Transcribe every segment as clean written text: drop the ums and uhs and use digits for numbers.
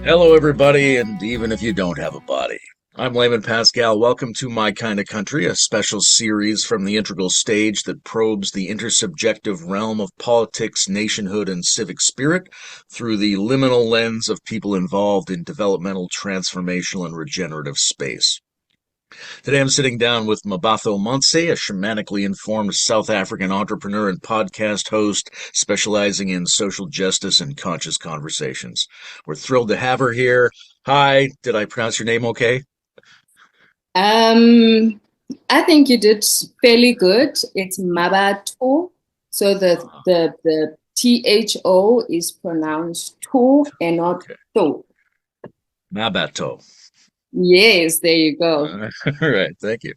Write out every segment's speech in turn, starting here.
Hello, everybody, and even if you don't have a body. I'm Layman Pascal. Welcome to My Kind of Country, a special series from the Integral Stage that probes the intersubjective realm of politics, nationhood, and civic spirit through the liminal lens of people involved in developmental, transformational, and regenerative space. Today I'm sitting down with Mmabatho Montse, a shamanically informed South African entrepreneur and podcast host specializing in social justice and conscious conversations. We're thrilled to have her here. Hi, did I pronounce your name okay? Um, I think you did fairly good. It's Mmabatho. So the THO is pronounced to and not Okay. to. Mmabatho. Yes, there you go. All right, thank you.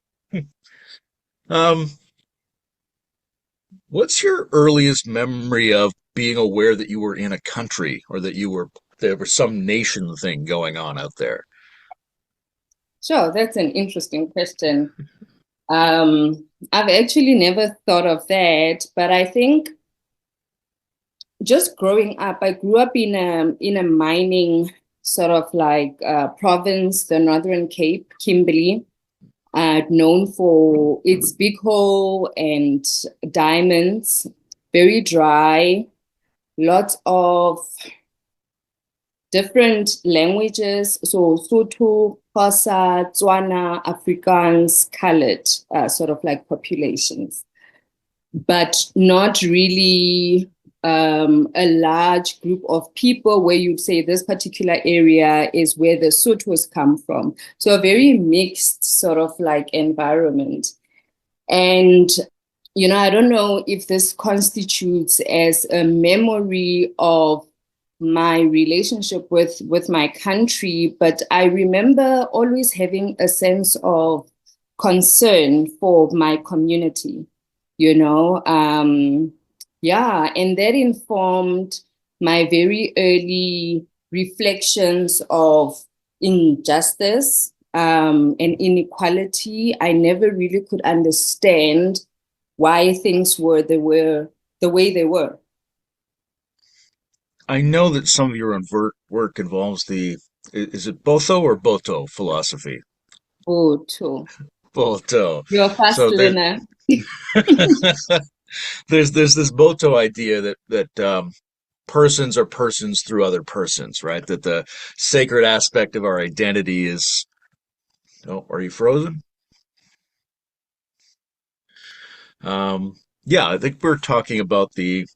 Um, what's your earliest memory of being aware that you were in a country or that there was some nation thing going on out there? Sure, that's an interesting question. I've actually never thought of that, but I think just growing up, I grew up in a mining sort of like province, the Northern Cape, Kimberley, known for its Biko and diamonds, very dry, lots of different languages. So Sotho, Xhosa, Tswana, Afrikaans, colored sort of like populations, but not really a large group of people where you'd say this particular area is where the Sothos come from. So a very mixed sort of like environment. And, I don't know if this constitutes as a memory of my relationship with my country, but I remember always having a sense of concern for my community, you know. Yeah, and that informed my very early reflections of injustice and inequality. I never really could understand why things were the way they were. I know that some of your work involves is it botho or botho philosophy? Oh, too. Botho. You're a fast So there, learner. there's this botho idea that persons are persons through other persons, right? That the sacred aspect of our identity is. Oh, are you frozen? Um, yeah, I think we're talking about the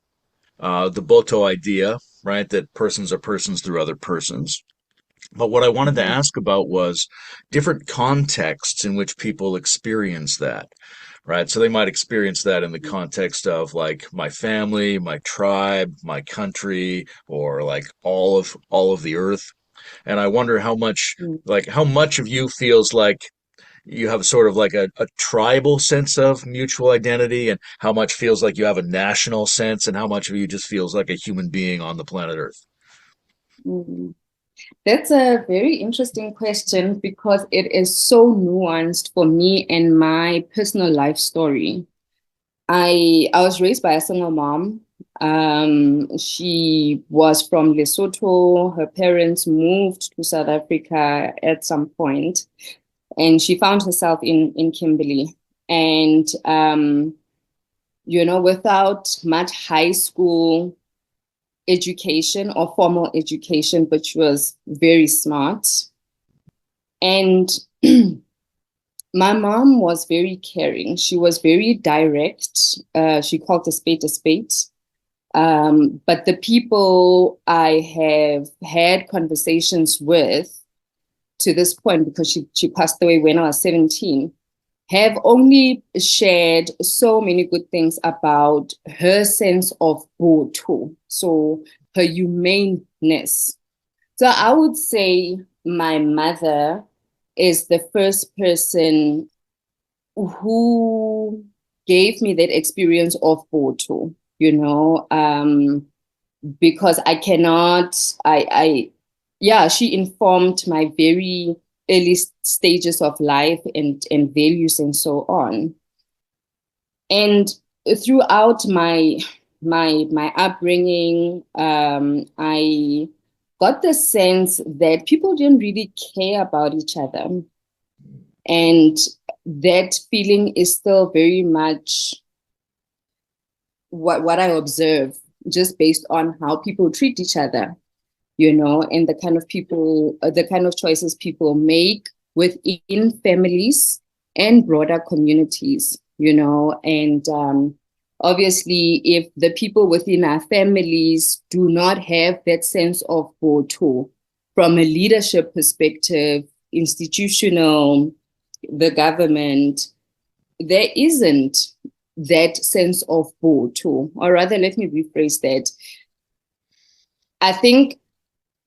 botho idea, right? That persons are persons through other persons. But what I wanted to Mhm. ask about was different contexts in which people experience that, right? So they might experience that in the context of like my family, my tribe, my country, or like all of the earth. And I wonder how much of you feels like you have sort of like a tribal sense of mutual identity, and how much feels like you have a national sense, and how much of you just feels like a human being on the planet Earth. Mhm. That's a very interesting question because it is so nuanced for me and my personal life story. I was raised by a single mom. She was from Lesotho. Her parents moved to South Africa at some point, and she found herself in Kimberley. And without much high school education or formal education, but she was very smart. And my mom was very caring. She was very direct. She called a spade a spade. But the people I have had conversations with to this point, because she passed away when I was 17, have only shared so many good things about her sense of botho, so her humaneness. So I would say my mother is the first person who gave me that experience of botho, because I cannot, yeah, she informed my very early stages of life and values and so on. And throughout my upbringing, I got the sense that people didn't really care about each other. And that feeling is still very much what I observe, just based on how people treat each other, and the kind of people, the kind of choices people make within families and broader communities, and obviously, if the people within our families do not have that sense of botho from a leadership perspective, institutional, the government, there isn't that sense of botho. Or rather, let me rephrase that. I think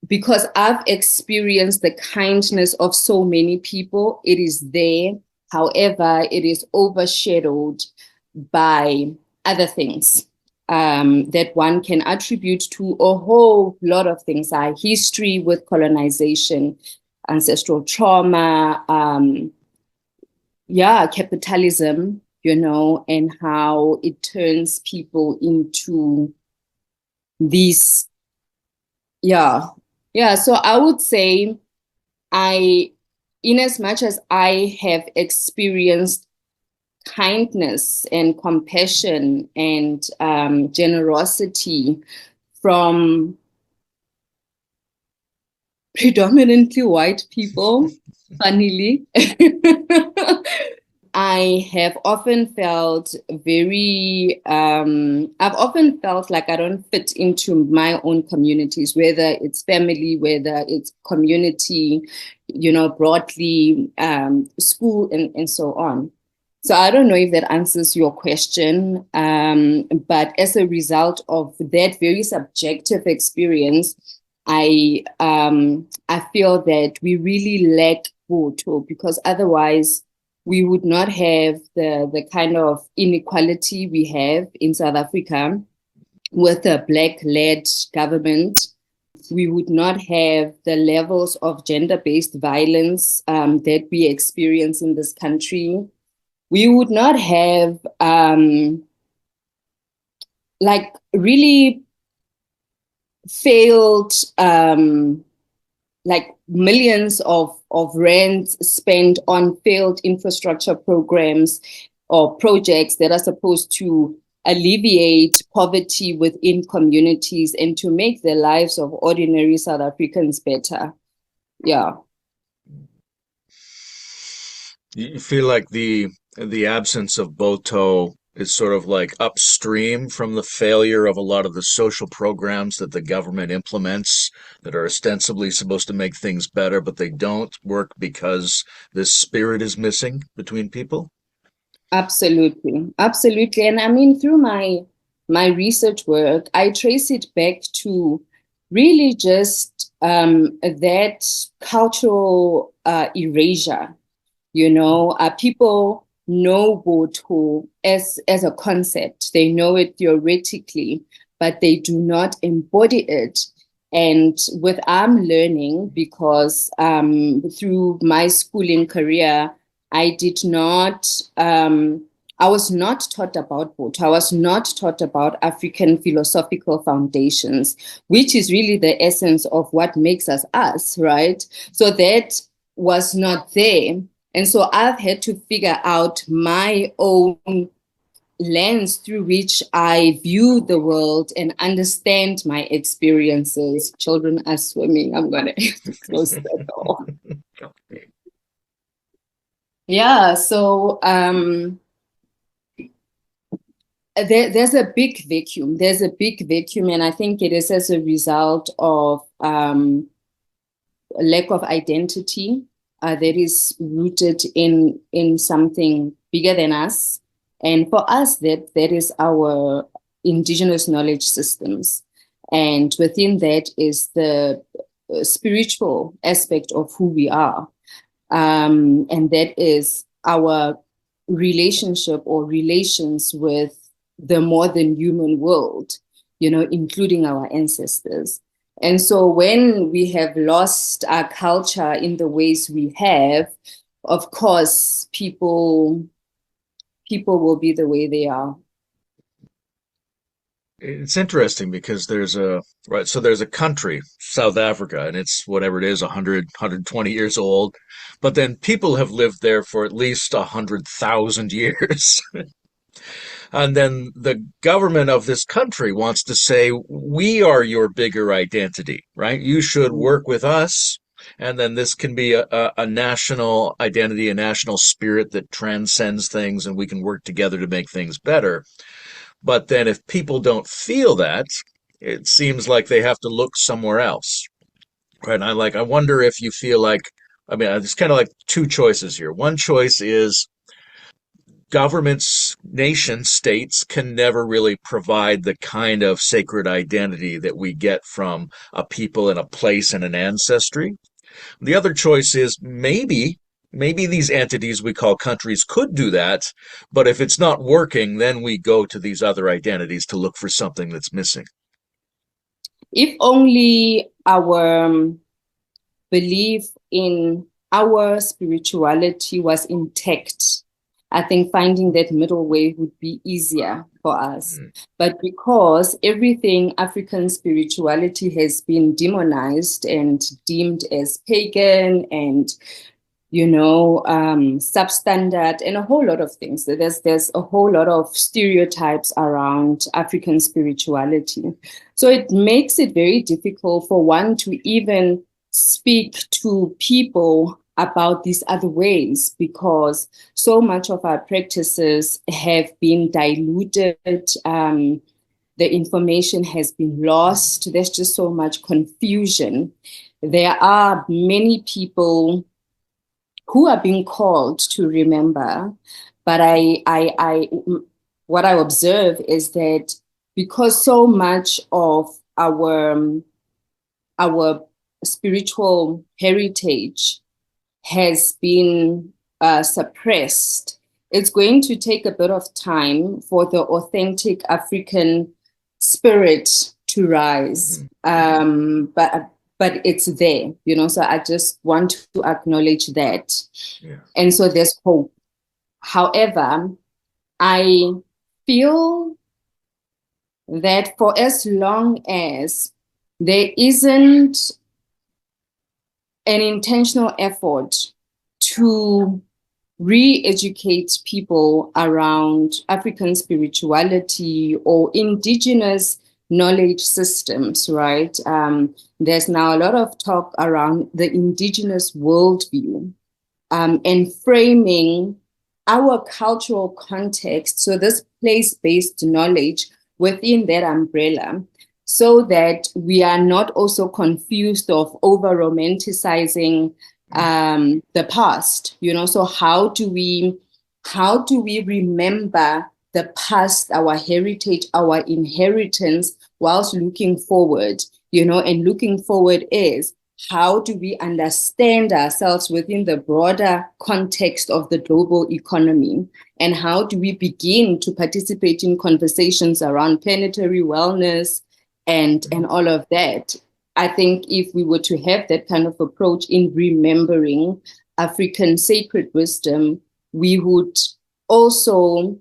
because I've experienced the kindness of so many people, it is there. However, it is overshadowed by other things that one can attribute to a whole lot of things. Our history with colonization, ancestral trauma, capitalism, and how it turns people into these, So I would say in as much as I have experienced kindness and compassion and generosity from predominantly white people, funnily, I have often felt I've often felt like I don't fit into my own communities, whether it's family, whether it's community, broadly, school, and so on. So I don't know if that answers your question, but as a result of that very subjective experience, I feel that we really lack botho, because otherwise we would not have the kind of inequality we have in South Africa with a Black-led government. We would not have the levels of gender-based violence that we experience in this country. We would not have really failed millions of rands spent on failed infrastructure programs or projects that are supposed to alleviate poverty within communities and to make the lives of ordinary South Africans better. Yeah. You feel like the absence of botho is sort of like upstream from the failure of a lot of the social programs that the government implements that are ostensibly supposed to make things better, but they don't work because this spirit is missing between people? Absolutely. Absolutely. And I mean, through my research work, I trace it back to really just that cultural erasure. People know botho as a concept. They know it theoretically, but they do not embody it. And with I'm learning, because through my schooling career, I did not, I was not taught about botho. I was not taught about African philosophical foundations, which is really the essence of what makes us us, right? So that was not there. And so I've had to figure out my own lens through which I view the world and understand my experiences. Children are swimming. I'm going to have to close the door. Yeah, so there's a big vacuum. There's a big vacuum, and I think it is as a result of lack of identity that is rooted in something bigger than us. And for us, that is our indigenous knowledge systems. And within that is the spiritual aspect of who we are. And that is our relationship or relations with the more than human world, including our ancestors. And so when we have lost our culture in the ways we have, of course, people will be the way they are. it's interesting because there's a country, South Africa, and it's whatever it is, 100, 120 years old, but then people have lived there for at least 100,000 years. And then the government of this country wants to say, we are your bigger identity, right? You should work with us. And then this can be a national identity, a national spirit that transcends things, and we can work together to make things better. But then if people don't feel that, it seems like they have to look somewhere else. Right. And I wonder if you feel like, I mean, it's kind of like two choices here. One choice is governments, nations, states can never really provide the kind of sacred identity that we get from a people and a place and an ancestry. The other choice is maybe these entities we call countries could do that, but if it's not working, then we go to these other identities to look for something that's missing. If only our belief in our spirituality was intact, I think finding that middle way would be easier for us. Mm. But because everything African spirituality has been demonized and deemed as pagan and substandard and a whole lot of things. There's a whole lot of stereotypes around African spirituality. So it makes it very difficult for one to even speak to people about these other ways because so much of our practices have been diluted. The information has been lost. There's just so much confusion. There are many people who are being called to remember. But what I observe is that because so much of our spiritual heritage has been suppressed, it's going to take a bit of time for the authentic African spirit to rise. But it's there, so I just want to acknowledge that. Yeah. And so there's hope. However, I feel that for as long as there isn't an intentional effort to re-educate people around African spirituality or indigenous knowledge systems, right? There's now a lot of talk around the indigenous worldview and framing our cultural context, so this place-based knowledge within that umbrella, so that we are not also confused of over-romanticizing the past, so how do we remember the past, our heritage, our inheritance, whilst looking forward, and looking forward is how do we understand ourselves within the broader context of the global economy? And how do we begin to participate in conversations around planetary wellness and all of that? I think if we were to have that kind of approach in remembering African sacred wisdom, we would also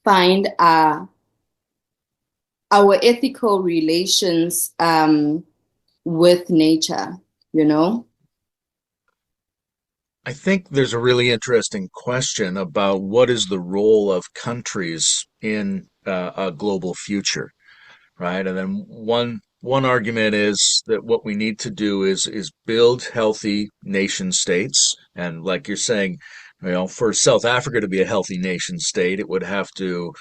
find our ethical relations with nature, I think there's a really interesting question about what is the role of countries in a global future, right? And then one argument is that what we need to do is build healthy nation states, and like you're saying, for South Africa to be a healthy nation state, it would have to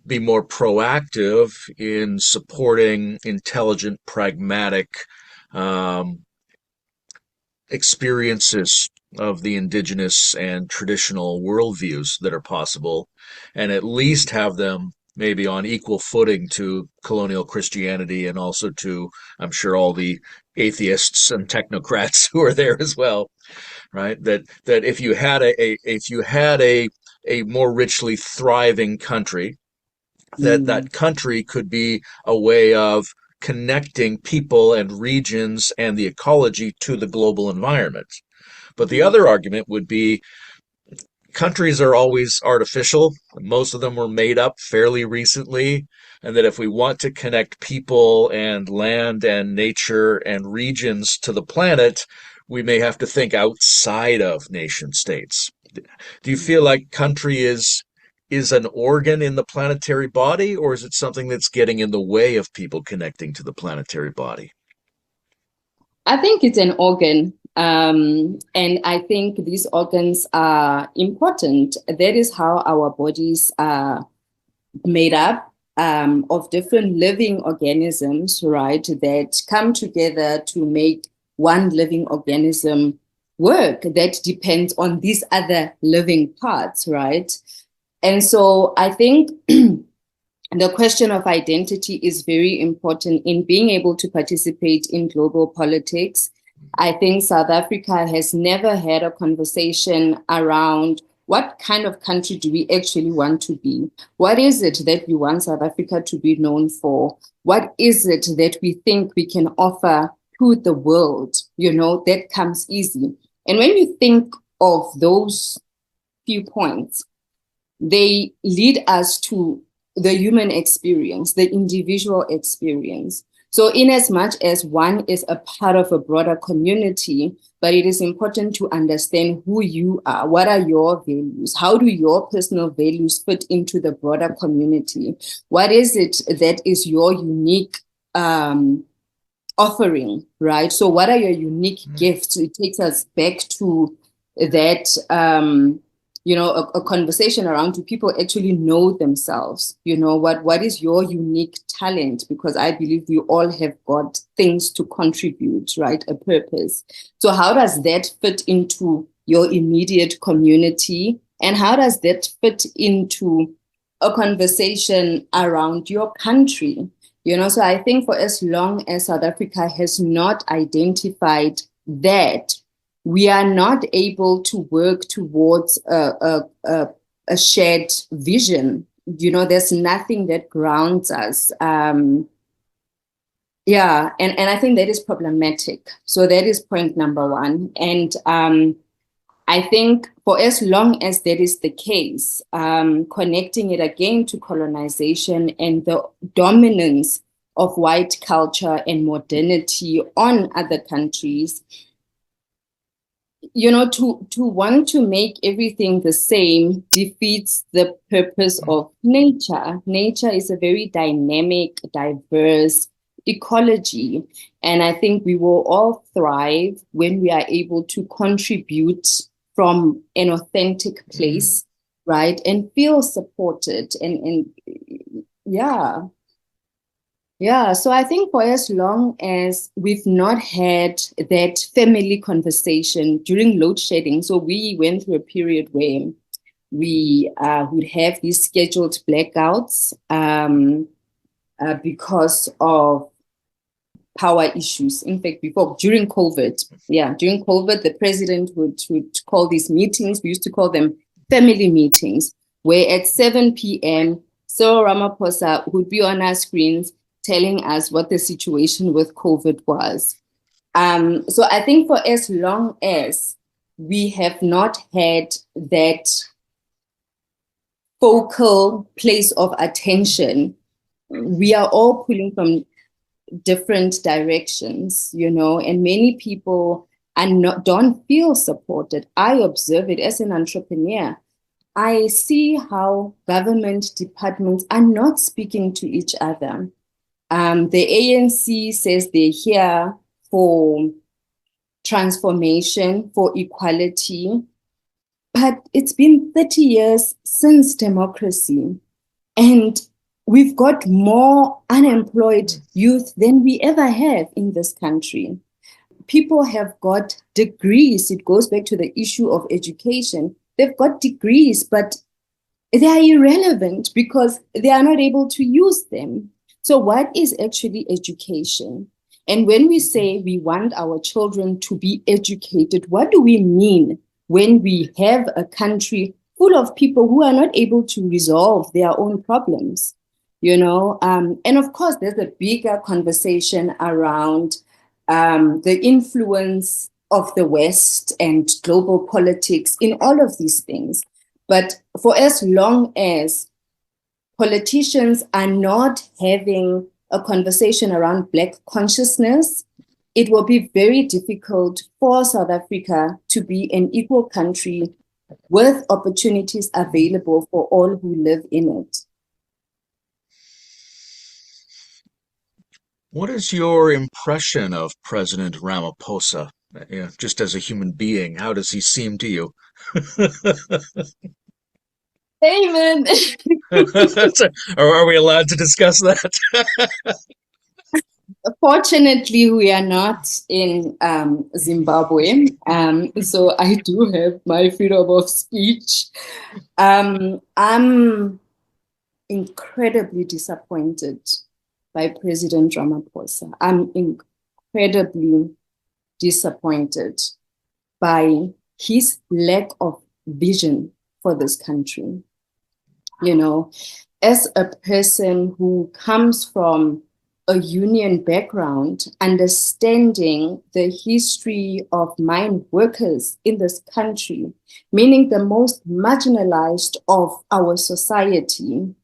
be more proactive in supporting intelligent, pragmatic um, experiences of the indigenous and traditional worldviews that are possible, and at least have them maybe on equal footing to colonial Christianity and also to, I'm sure, all the atheists and technocrats who are there as well, right? That if you had a more richly thriving country, that country could be a way of connecting people and regions and the ecology to the global environment. But the other argument would be countries are always artificial. Most of them were made up fairly recently, and that if we want to connect people and land and nature and regions to the planet, we may have to think outside of nation states. Do you feel like country is an organ in the planetary body, or is it something that's getting in the way of people connecting to the planetary body? I think it's an organ. And I think these organs are important. That is how our bodies are made up, of different living organisms, right, that come together to make one living organism work that depends on these other living parts, right? And so I think the question of identity is very important in being able to participate in global politics. I think South Africa has never had a conversation around what kind of country do we actually want to be? What is it that we want South Africa to be known for? What is it that we think we can offer to the world? You know, that comes easy. And when you think of those few points, they lead us to the human experience, the individual experience. So in as much as one is a part of a broader community, but it is important to understand who you are, what are your values, how do your personal values fit into the broader community, what is it that is your unique offering, right? So what are your unique gifts? It takes us back to that a conversation around, do people actually know themselves? You know, what is your unique talent? Because I believe we all have got things to contribute, right? A purpose. So how does that fit into your immediate community? And how does that fit into a conversation around your country? You know, so I think for as long as South Africa has not identified that, we are not able to work towards a shared vision. You know, there's nothing that grounds us. And I think that is problematic. So that is point number one. And I think for as long as that is the case, connecting it again to colonization and the dominance of white culture and modernity on other countries, you know, to want to make everything the same defeats the purpose of nature. Nature is a very dynamic, diverse ecology. And I think we will all thrive when we are able to contribute from an authentic place, right? And feel supported. And yeah. Yeah, so I think for as long as we've not had that family conversation during load shedding, so we went through a period where we would have these scheduled blackouts because of power issues. In fact, during COVID, the president would call these meetings. We used to call them family meetings, where at 7 p.m., Cyril Ramaphosa would be on our screens telling us what the situation with COVID was. So I think for as long as we have not had that focal place of attention, we are all pulling from different directions, you know, and many people don't feel supported. I observe it as an entrepreneur. I see how government departments are not speaking to each other. The ANC says they're here for transformation, for equality, but it's been 30 years since democracy, and we've got more unemployed youth than we ever have in this country. People have got degrees. It goes back to the issue of education. They've got degrees, but they are irrelevant because they are not able to use them. So what is actually education? And when we say we want our children to be educated, what do we mean when we have a country full of people who are not able to resolve their own problems? You know, and of course, there's a bigger conversation around the influence of the West and global politics in all of these things. But for as long as politicians are not having a conversation around Black consciousness, it will be very difficult for South Africa to be an equal country with opportunities available for all who live in it. What is your impression of President Ramaphosa? Just as a human being, how does he seem to you? Layman. Are we allowed to discuss that? Fortunately, we are not in Zimbabwe, so I do have my freedom of speech. I'm incredibly disappointed by President Ramaphosa. I'm incredibly disappointed by his lack of vision for this country. You know, as a person who comes from a union background, understanding the history of mine workers in this country, meaning the most marginalized of our society,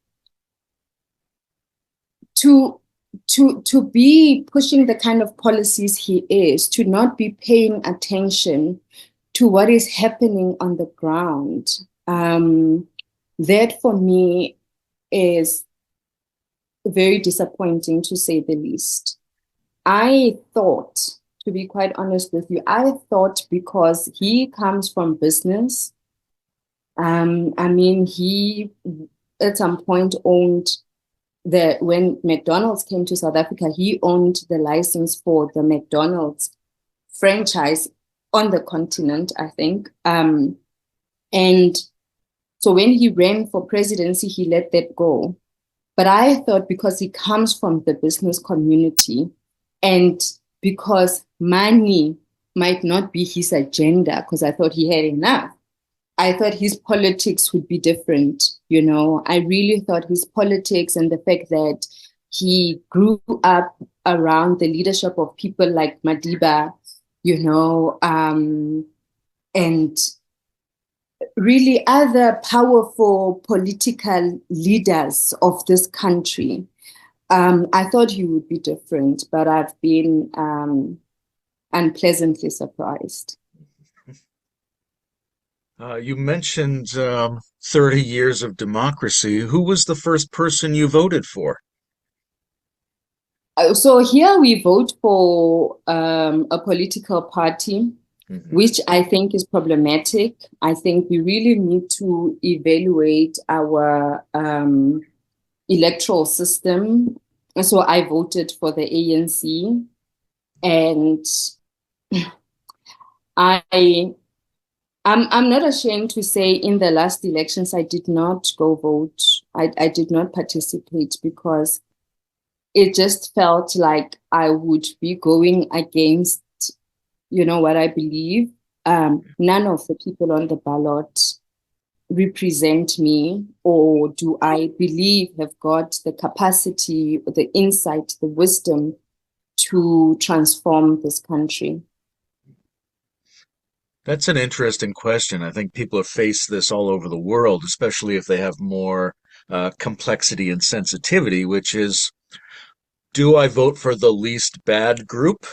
to be pushing the kind of policies he is, to not be paying attention to what is happening on the ground, that for me is very disappointing, to say the least. I thought, to be quite honest with you, I thought because he comes from business, I mean, he at some point owned when McDonald's came to South Africa, he owned the license for the McDonald's franchise on the continent, I think. And so when he ran for presidency, he let that go. But I thought because he comes from the business community and because money might not be his agenda, because I thought he had enough, I thought his politics would be different. You know, I really thought his politics and the fact that he grew up around the leadership of people like Madiba, you know, and really other powerful political leaders of this country. I thought he would be different, but I've been unpleasantly surprised. You mentioned 30 years of democracy. Who was the first person you voted for? So here we vote for a political party, which I think is problematic. I think we really need to evaluate our electoral system. And so I voted for the ANC, and I'm not ashamed to say in the last elections I did not go vote. I did not participate because it just felt like I would be going against, you know, what I believe. None of the people on the ballot represent me, or do I believe have got the capacity, the insight, the wisdom to transform this country. That's an interesting question. I think people have faced this all over the world, especially if they have more complexity and sensitivity, which is, do I vote for the least bad group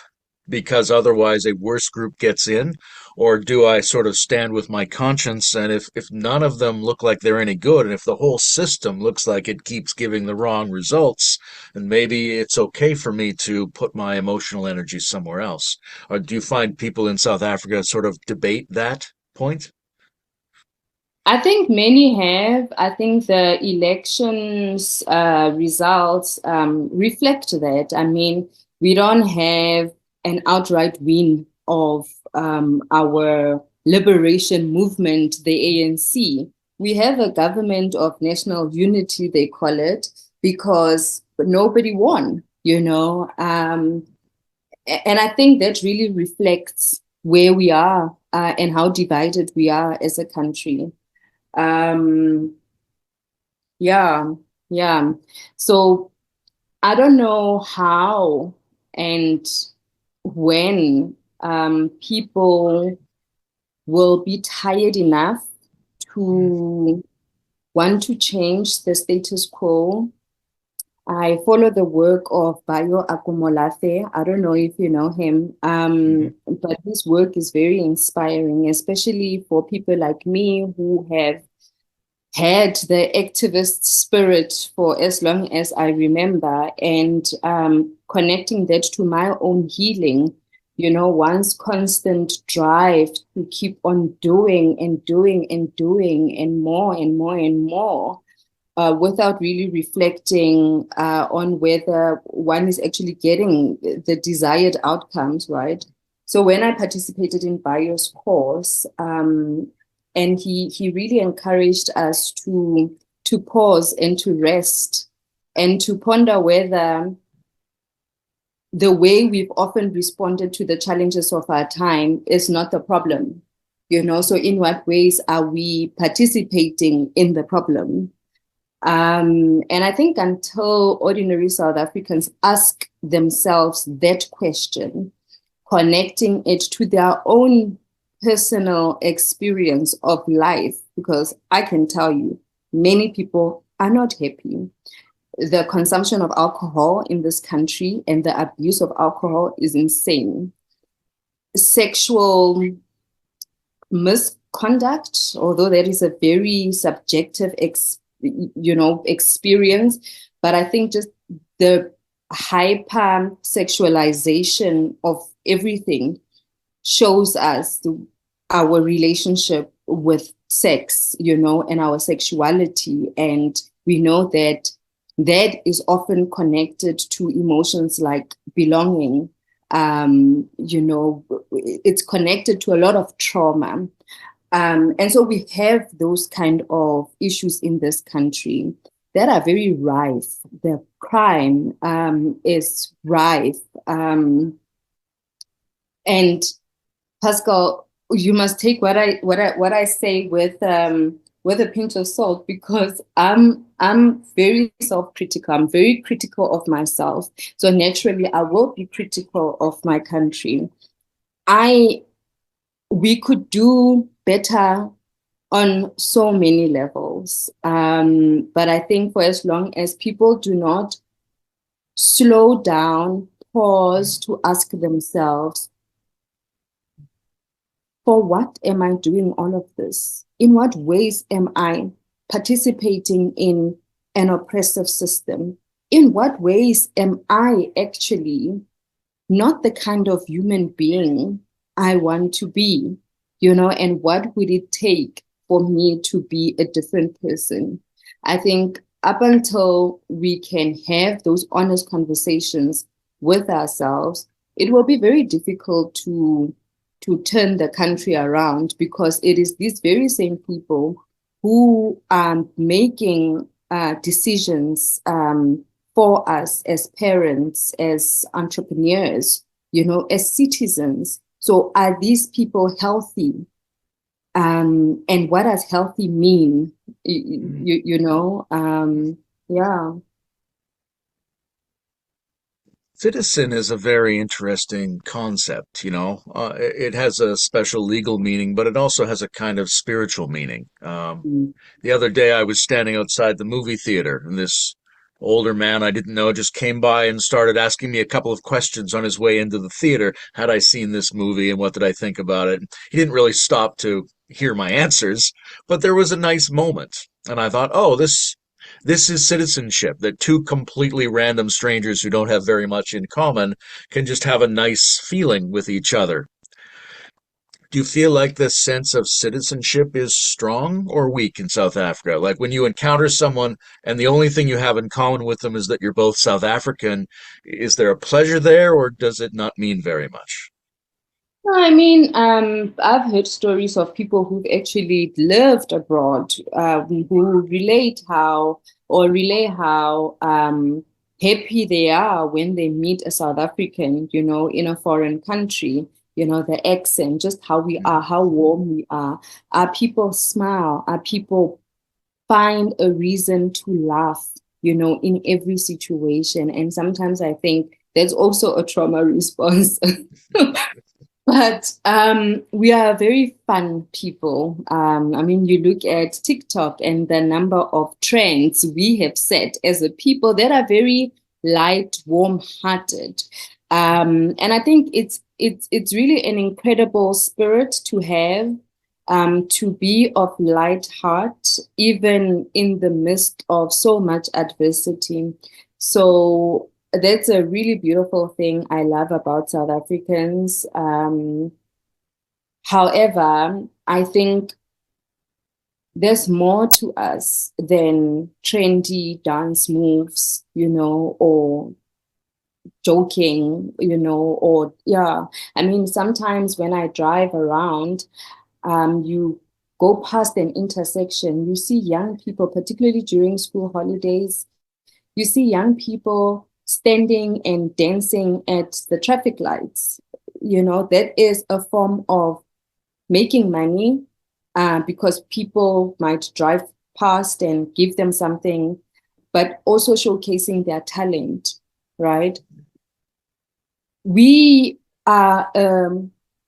because otherwise a worse group gets in? Or do I sort of stand with my conscience, and if none of them look like they're any good, and if the whole system looks like it keeps giving the wrong results, then maybe it's okay for me to put my emotional energy somewhere else? Or do you find people in South Africa sort of debate that point? I think many have. I think the elections results reflect that. I mean, we don't have an outright win of our liberation movement, the ANC. We have a government of national unity, they call it, because nobody won, you know. And I think that really reflects where we are and how divided we are as a country. Um, yeah, yeah. So I don't know how and when people will be tired enough to want to change the status quo. I follow the work of Bayo Akomolafe. I don't know if you know him, Mm-hmm. but his work is very inspiring, especially for people like me who have had the activist spirit for as long as I remember, and connecting that to my own healing, one's constant drive to keep on doing and doing and doing and more and more and more, without really reflecting on whether one is actually getting the desired outcomes, right? So when I participated in Bio's course, and he really encouraged us to pause and to rest and to ponder whether the way we've often responded to the challenges of our time is not the problem. So in what ways are we participating in the problem? And I think until ordinary South Africans ask themselves that question, connecting it to their own personal experience of life, because I can tell you, many people are not happy. The consumption of alcohol in this country and the abuse of alcohol is insane. Sexual misconduct, although that is a very subjective experience, but I think just the hyper sexualization of everything shows us our relationship with sex, and our sexuality. And we know that that is often connected to emotions like belonging. It's connected to a lot of trauma. And so we have those kind of issues in this country that are very rife. The crime is rife. And Pascal, you must take what I say with a pinch of salt, because I'm very self-critical. I'm very critical of myself. So naturally, I will be critical of my country. We could do better on so many levels. But I think for as long as people do not slow down, pause to ask themselves, for what am I doing all of this? In what ways am I participating in an oppressive system? In what ways am I actually not the kind of human being I want to be? And what would it take for me to be a different person? I think up until we can have those honest conversations with ourselves, it will be very difficult to turn the country around, because it is these very same people who are making decisions for us as parents, as entrepreneurs, as citizens. So are these people healthy? And what does healthy mean? Yeah. Citizen is a very interesting concept, you know. It has a special legal meaning, but it also has a kind of spiritual meaning. Mm. The other day I was standing outside the movie theater, and this older man I didn't know just came by and started asking me a couple of questions on his way into the theater. Had I seen this movie and what did I think about it? He didn't really stop to hear my answers, but there was a nice moment. And I thought, oh, this is citizenship, that two completely random strangers who don't have very much in common can just have a nice feeling with each other. Do you feel like this sense of citizenship is strong or weak in South Africa? Like when you encounter someone and the only thing you have in common with them is that you're both South African, is there a pleasure there or does it not mean very much? I mean, I've heard stories of people who've actually lived abroad, who relay how happy they are when they meet a South African, in a foreign country, the accent, just how we are, how warm we are. Our people smile, our people find a reason to laugh, in every situation. And sometimes I think there's also a trauma response But we are very fun people. I mean, you look at TikTok and the number of trends we have set as a people that are very light, warm-hearted. And I think it's really an incredible spirit to have, to be of light heart, even in the midst of so much adversity. So that's a really beautiful thing I love about South Africans. However, I think there's more to us than trendy dance moves, or joking, or yeah. I mean, sometimes when I drive around, you go past an intersection, you see young people, particularly during school holidays. You see young people standing and dancing at the traffic lights. That is a form of making money, because people might drive past and give them something, but also showcasing their talent, right? We are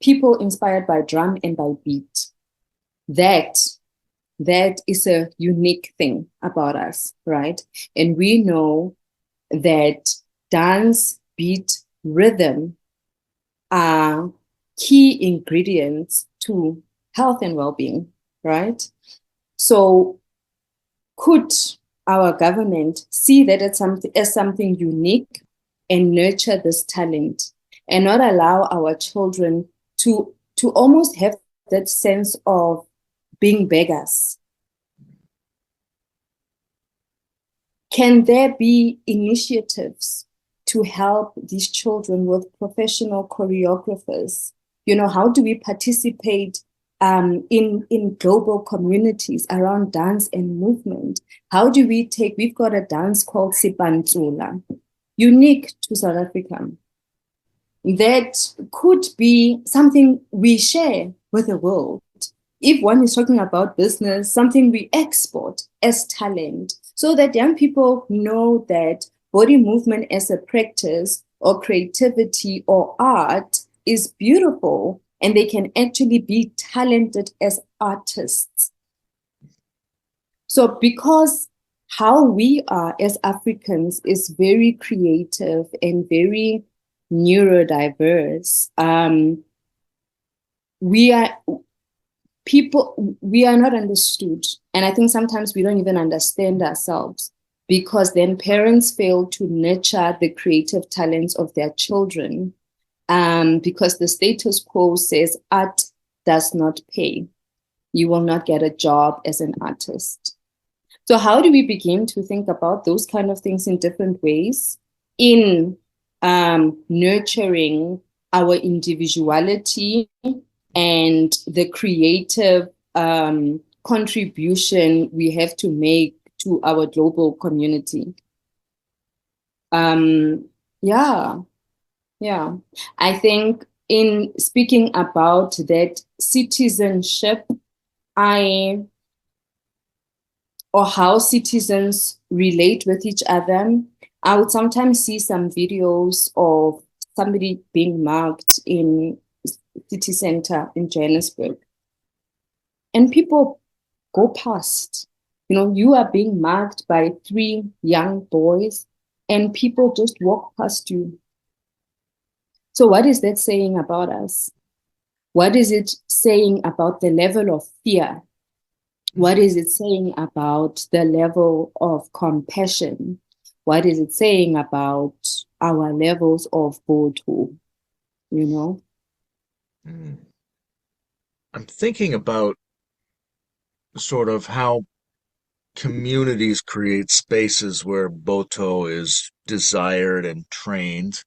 people inspired by drum and by beat. That that is a unique thing about us, right? And we know that dance, beat, rhythm are key ingredients to health and well-being, right? So could our government see that as something unique and nurture this talent and not allow our children to almost have that sense of being beggars? Can there be initiatives to help these children with professional choreographers? How do we participate in global communities around dance and movement? How do we've got a dance called Sipantsula, unique to South Africa, that could be something we share with the world. If one is talking about business, something we export as talent, so that young people know that body movement as a practice or creativity or art is beautiful and they can actually be talented as artists. So because how we are as Africans is very creative and very neurodiverse, we are we are not understood. And I think sometimes we don't even understand ourselves, because then parents fail to nurture the creative talents of their children, because the status quo says art does not pay. You will not get a job as an artist. So how do we begin to think about those kind of things in different ways in nurturing our individuality and the creative contribution we have to make to our global community? Yeah, yeah. I think in speaking about that citizenship, or how citizens relate with each other, I would sometimes see some videos of somebody being mugged in city center in Johannesburg, and people go past. You are being mugged by three young boys, and people just walk past you. So what is that saying about us? What is it saying about the level of fear? What is it saying about the level of compassion? What is it saying about our levels of botho? Hmm. I'm thinking about sort of how communities create spaces where botho is desired and trained.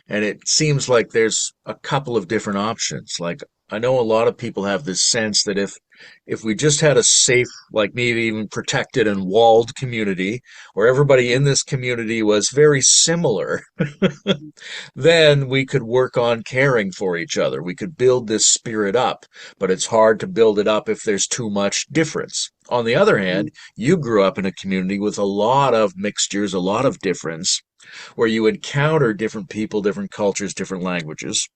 And it seems like there's a couple of different options. Like, I know a lot of people have this sense that if we just had a safe, like maybe even protected and walled community where everybody in this community was very similar, then we could work on caring for each other. We could build this spirit up, but it's hard to build it up if there's too much difference. On the other hand, you grew up in a community with a lot of mixtures, a lot of difference, where you encounter different people, different cultures, different languages.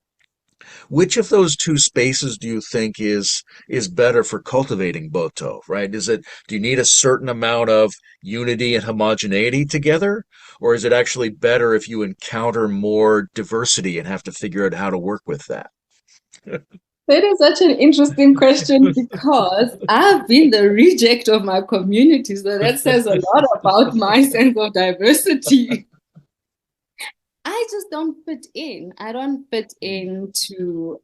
Which of those two spaces do you think is better for cultivating botho, right? Do you need a certain amount of unity and homogeneity together, or is it actually better if you encounter more diversity and have to figure out how to work with that? That is such an interesting question because I've been the reject of my community. So that says a lot about my sense of diversity. I just don't fit in. I don't fit into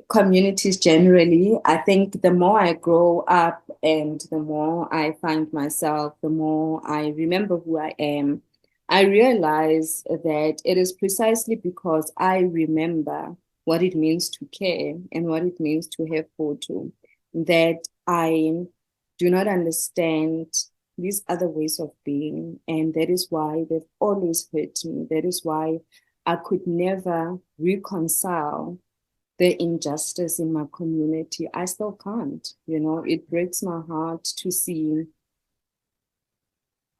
communities generally. I think the more I grow up and the more I find myself, the more I remember who I am, I realize that it is precisely because I remember what it means to care and what it means to have photo that I do not understand these other ways of being. And that is why they've always hurt me. That is why I could never reconcile the injustice in my community. I still can't, it breaks my heart to see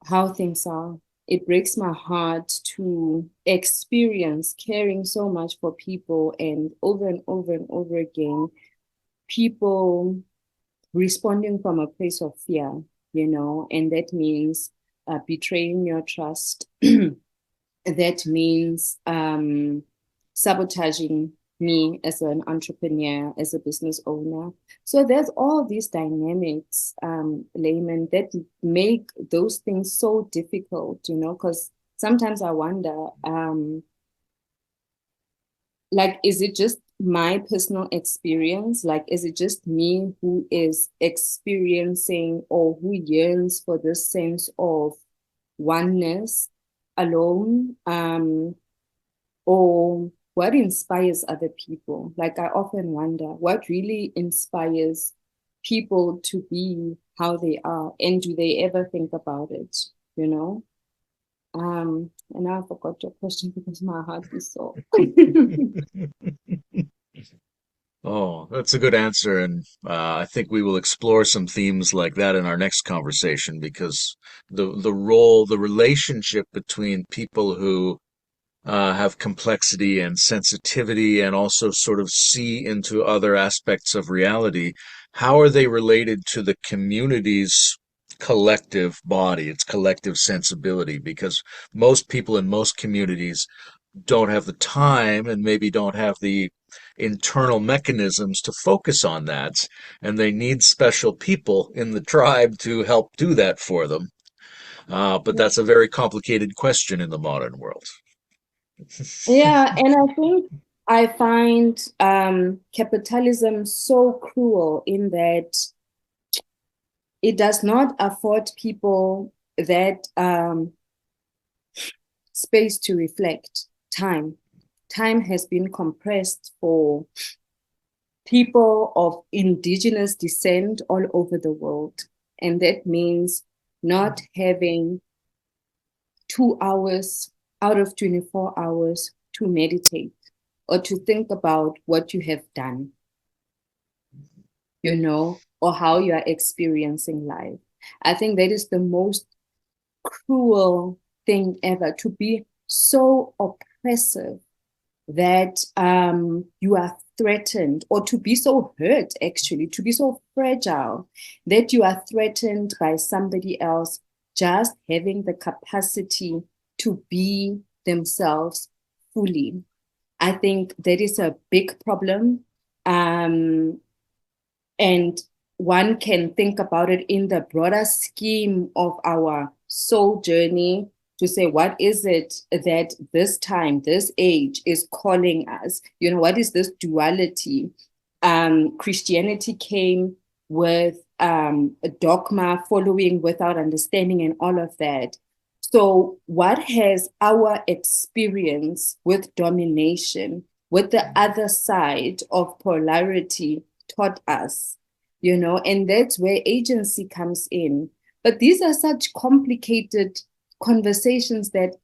how things are. It breaks my heart to experience caring so much for people and over and over again, people responding from a place of fear, and that means betraying your trust. That means sabotaging me as an entrepreneur, as a business owner. So there's all these dynamics, Layman, that make those things so difficult, because sometimes I wonder, is it just my personal experience? Is it just me who is experiencing or who yearns for this sense of oneness alone? Or what inspires other people? I often wonder what really inspires people to be how they are, and do they ever think about it, And now I forgot your question because my heart is so. Oh, that's a good answer, and I think we will explore some themes like that in our next conversation because the relationship between people who have complexity and sensitivity and also sort of see into other aspects of reality. How are they related to the community's collective body, its collective sensibility? Because most people in most communities don't have the time and maybe don't have the internal mechanisms to focus on that, and they need special people in the tribe to help do that for them. But that's a very complicated question in the modern world. Yeah, and I think I find capitalism so cruel in that it does not afford people that space to reflect. Time has been compressed for people of indigenous descent all over the world, and that means not having 2 hours out of 24 hours to meditate or to think about what you have done, or how you are experiencing life. I think that is the most cruel thing ever, to be so oppressive that you are threatened, or to be so hurt, actually, to be so fragile that you are threatened by somebody else just having the capacity to be themselves fully. I think that is a big problem. And one can think about it in the broader scheme of our soul journey, to say, what is it that this time, this age is calling us? What is this duality? Christianity came with a dogma, following without understanding, and all of that. So what has our experience with domination, with the other side of polarity, taught us? And that's where agency comes in. But these are such complicated conversations that,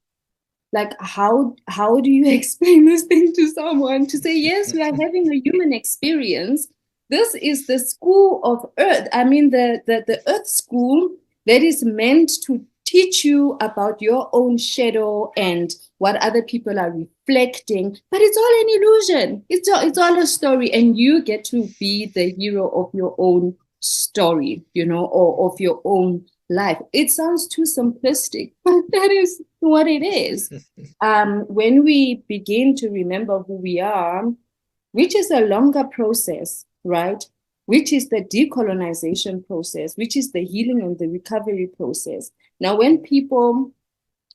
how do you explain this thing to someone, to say, yes, we are having a human experience? This is the school of earth. I mean, the earth school that is meant to teach you about your own shadow and what other people are reflecting, but it's all an illusion. It's all a story, and you get to be the hero of your own story, or of your own life. It sounds too simplistic, but that is what it is. When we begin to remember who we are, which is a longer process, right? Which is the decolonization process, which is the healing and the recovery process. Now, when people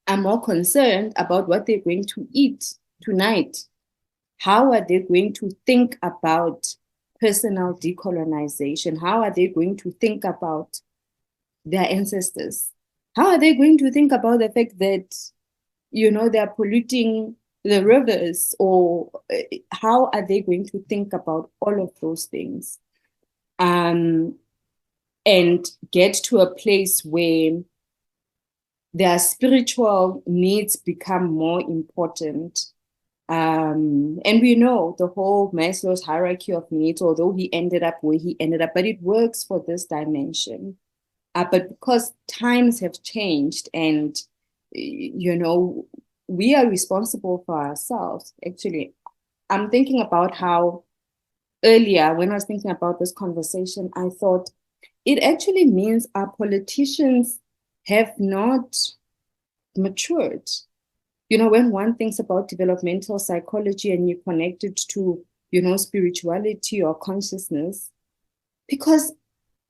are more concerned about what they're going to eat tonight, how are they going to think about personal decolonization? How are they going to think about their ancestors? How are they going to think about the fact that, they're polluting the rivers? Or how are they going to think about all of those things? And get to a place where their spiritual needs become more important. And we know the whole Maslow's hierarchy of needs, although he ended up where he ended up, but it works for this dimension. But because times have changed, and we are responsible for ourselves. Actually, I'm thinking about how earlier, when I was thinking about this conversation, I thought it actually means our politicians have not matured. When one thinks about developmental psychology and you connect it to, spirituality or consciousness, because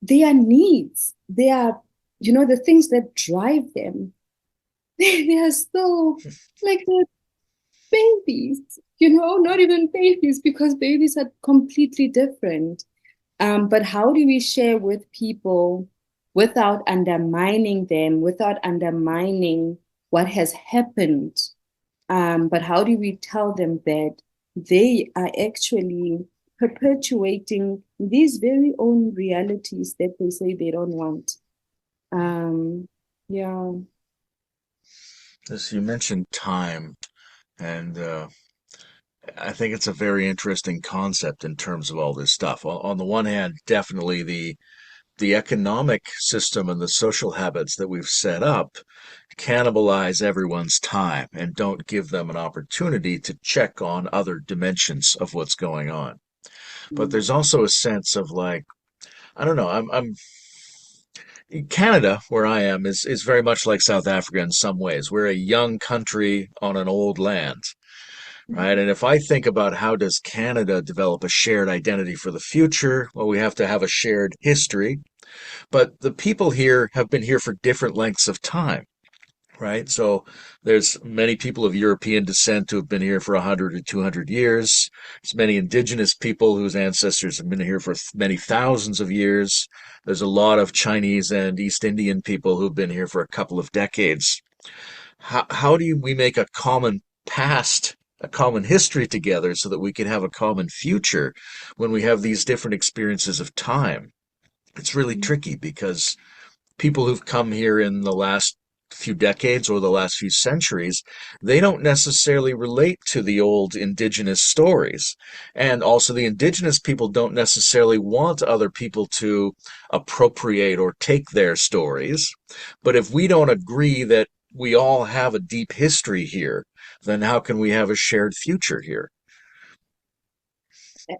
they are needs, they are, the things that drive them, they are still like they're babies, not even babies, because babies are completely different. But how do we share with people without undermining them, without undermining what has happened? But how do we tell them that they are actually perpetuating these very own realities that they say they don't want? Yeah. As you mentioned time, and I think it's a very interesting concept in terms of all this stuff. On the one hand, definitely the economic system and the social habits that we've set up cannibalize everyone's time and don't give them an opportunity to check on other dimensions of what's going on. But there's also a sense of like, I don't know, I'm Canada, where I am, is very much like South Africa in some ways. We're a young country on an old land, right? And if I think about how does Canada develop a shared identity for the future, well, we have to have a shared history. But the people here have been here for different lengths of time, right? So there's many people of European descent who have been here for 100 or 200 years. There's many indigenous people whose ancestors have been here for many thousands of years. There's a lot of Chinese and East Indian people who've been here for a couple of decades. How do we make a common past, a common history together so that we can have a common future when we have these different experiences of time? It's really tricky because people who've come here in the last few decades or the last few centuries, they don't necessarily relate to the old indigenous stories. And also, the indigenous people don't necessarily want other people to appropriate or take their stories. But if we don't agree that we all have a deep history here, then how can we have a shared future here?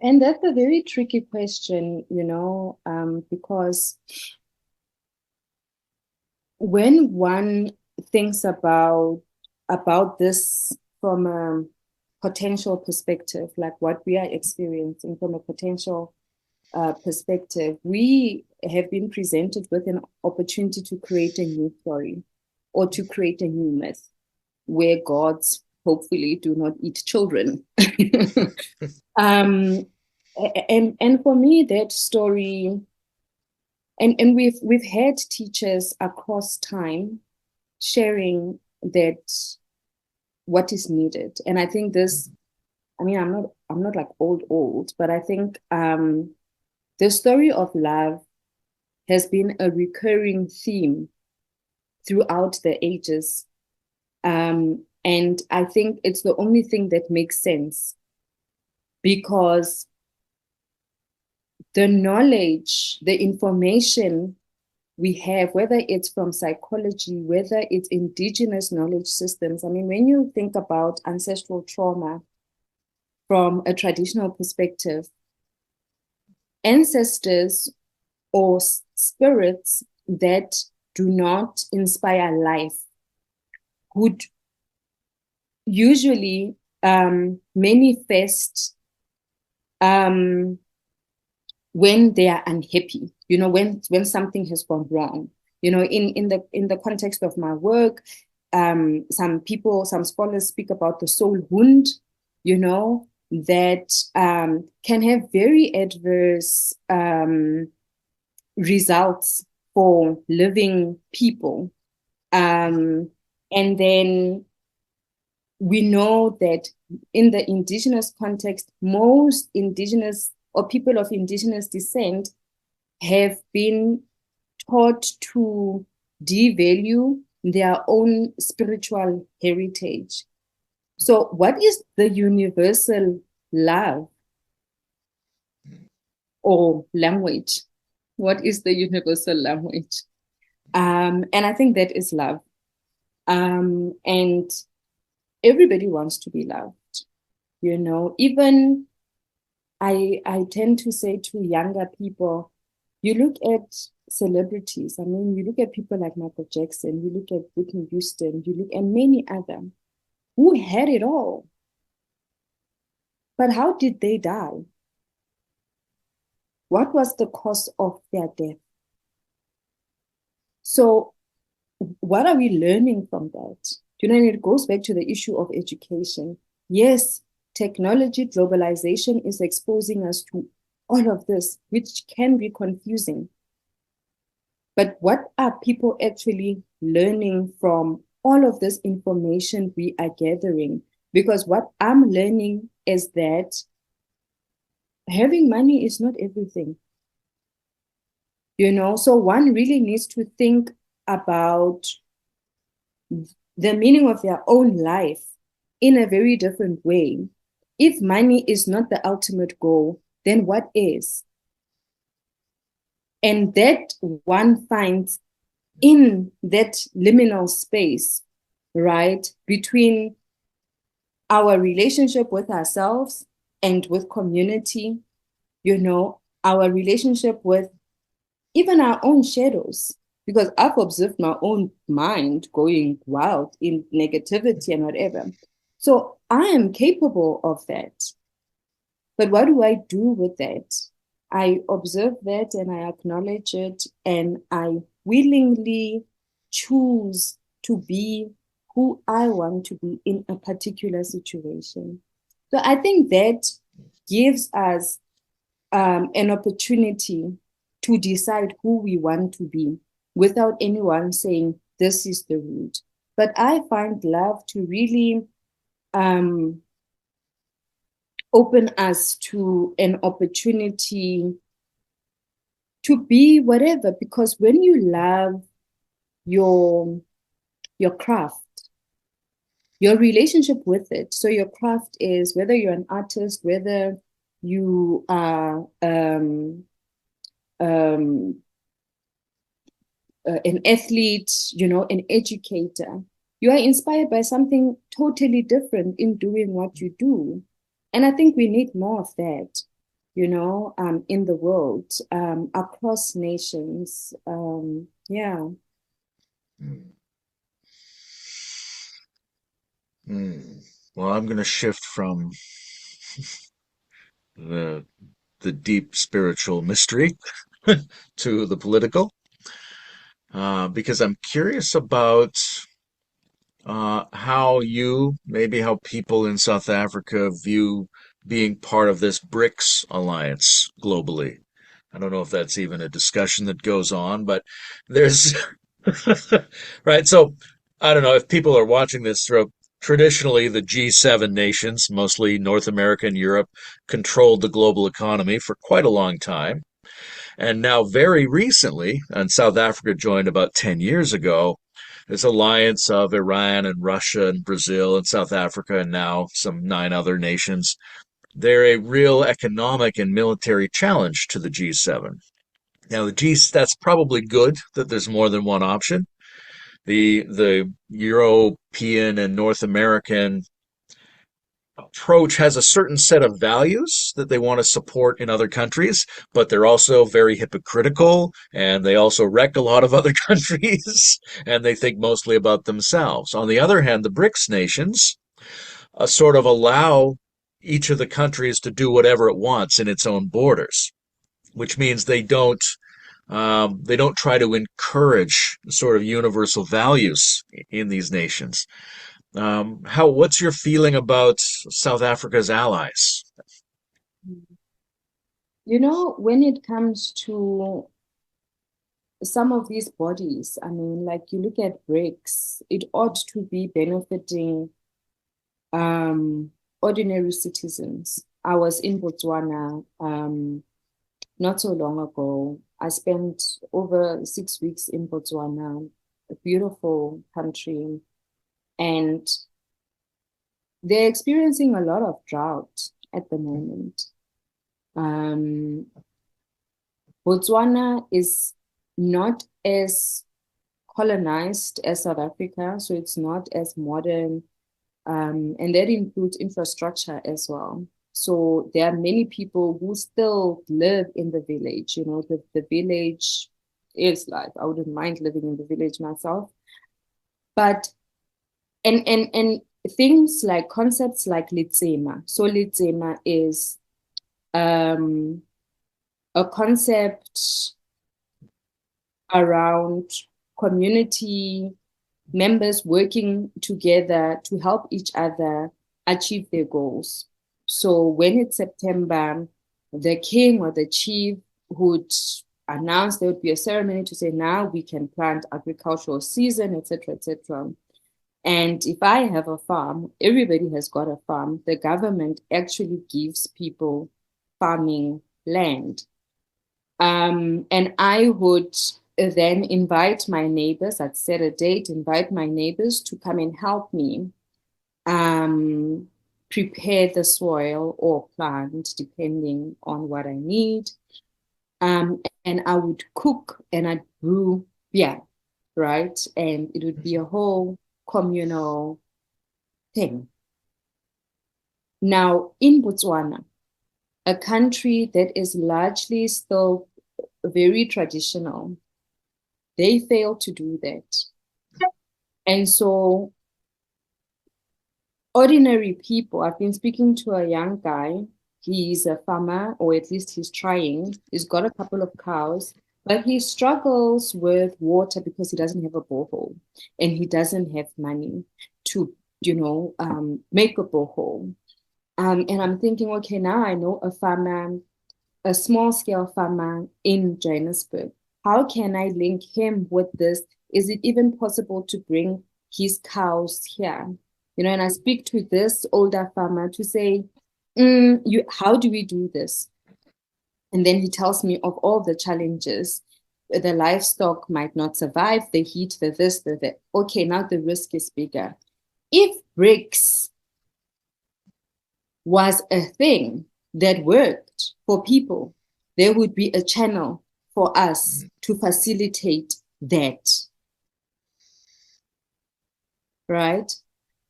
And that's a very tricky question, because when one thinks about this from a potential perspective, like what we are experiencing from a potential perspective, we have been presented with an opportunity to create a new story or to create a new myth where gods hopefully do not eat children. um, and for me, that story, and we've had teachers across time sharing that what is needed. And I think this, I mean, I'm not like old, but I think the story of love has been a recurring theme throughout the ages. And I think it's the only thing that makes sense, because the knowledge, the information we have, whether it's from psychology, whether it's indigenous knowledge systems. I mean, when you think about ancestral trauma from a traditional perspective, ancestors or spirits that do not inspire life would usually manifest um, when they are unhappy, when something has gone wrong. In the context of my work, some scholars speak about the soul wound, that can have very adverse results for living people. And then we know that in the indigenous context, most indigenous or people of indigenous descent have been taught to devalue their own spiritual heritage. So, what is the universal love or language? What is the universal language? And I think that is love. And everybody wants to be loved, even I tend to say to younger people, you look at celebrities. I mean, you look at people like Michael Jackson, you look at Whitney Houston, you look at many others who had it all. But how did they die? What was the cause of their death? So, what are we learning from that? And it goes back to the issue of education. Yes, technology, globalization is exposing us to all of this, which can be confusing. But what are people actually learning from all of this information we are gathering? Because what I'm learning is that having money is not everything. So one really needs to think about the meaning of their own life in a very different way. If money is not the ultimate goal, then what is? And that one finds in that liminal space, right, between our relationship with ourselves and with community, our relationship with even our own shadows. Because I've observed my own mind going wild in negativity and whatever. So I am capable of that. But what do I do with that? I observe that and I acknowledge it, and I willingly choose to be who I want to be in a particular situation. So I think that gives us an opportunity to decide who we want to be without anyone saying this is the route. But I find love to really open us to an opportunity to be whatever, because when you love your craft, your relationship with it, so your craft is whether you're an artist, whether you are an athlete, an educator, you are inspired by something totally different in doing what you do. And I think we need more of that, in the world, across nations. Yeah. Hmm. Hmm. Well, I'm going to shift from the deep spiritual mystery to the political, because I'm curious about how people in South Africa view being part of this BRICS alliance globally. I don't know if that's even a discussion that goes on, but there's right. So I don't know if people are watching this through. Traditionally, the G7 nations, mostly North America and Europe, controlled the global economy for quite a long time. And now, very recently, and South Africa joined about 10 years ago, this alliance of Iran and Russia and Brazil and South Africa and now some 9 other nations. They're a real economic and military challenge to the G7. Now, that's probably good that there's more than one option. The European and North American approach has a certain set of values that they want to support in other countries, but they're also very hypocritical and they also wreck a lot of other countries and they think mostly about themselves. On the other hand, the BRICS nations sort of allow each of the countries to do whatever it wants in its own borders, which means they don't try to encourage sort of universal values in these nations. What's your feeling about South Africa's allies? You know, when it comes to some of these bodies, I mean, like you look at BRICS, it ought to be benefiting ordinary citizens. I was in Botswana not so long ago. I spent over 6 weeks in Botswana, a beautiful country, and they're experiencing a lot of drought at the moment. Botswana is not as colonized as South Africa, so it's not as modern, and that includes infrastructure as well. So there are many people who still live in the village. You know, the village is life. I wouldn't mind living in the village myself. But and things like concepts like litsema. So litsema is a concept around community members working together to help each other achieve their goals. So when it's September, the king or the chief would announce there would be a ceremony to say, now we can plant agricultural season, etc., etc. And if I have a farm, everybody has got a farm. The government actually gives people farming land. And I would then invite my neighbors, I'd set a date, invite my neighbors to come and help me prepare the soil or plant, depending on what I need. And I would cook and I'd brew beer, right? And it would be a whole communal thing. Now, in Botswana, a country that is largely still very traditional, they fail to do that. And so ordinary people, I've been speaking to a young guy, he's a farmer, or at least he's trying, he's got a couple of cows, but he struggles with water because he doesn't have a borehole and he doesn't have money to, make a borehole. And I'm thinking, okay, now I know a farmer, a small scale farmer in Johannesburg. How can I link him with this? Is it even possible to bring his cows here? And I speak to this older farmer to say, how do we do this? And then he tells me of all the challenges. The livestock might not survive, the heat, the this, the that. Okay, now the risk is bigger. If BRICS was a thing that worked for people, there would be a channel for us to facilitate that. Right?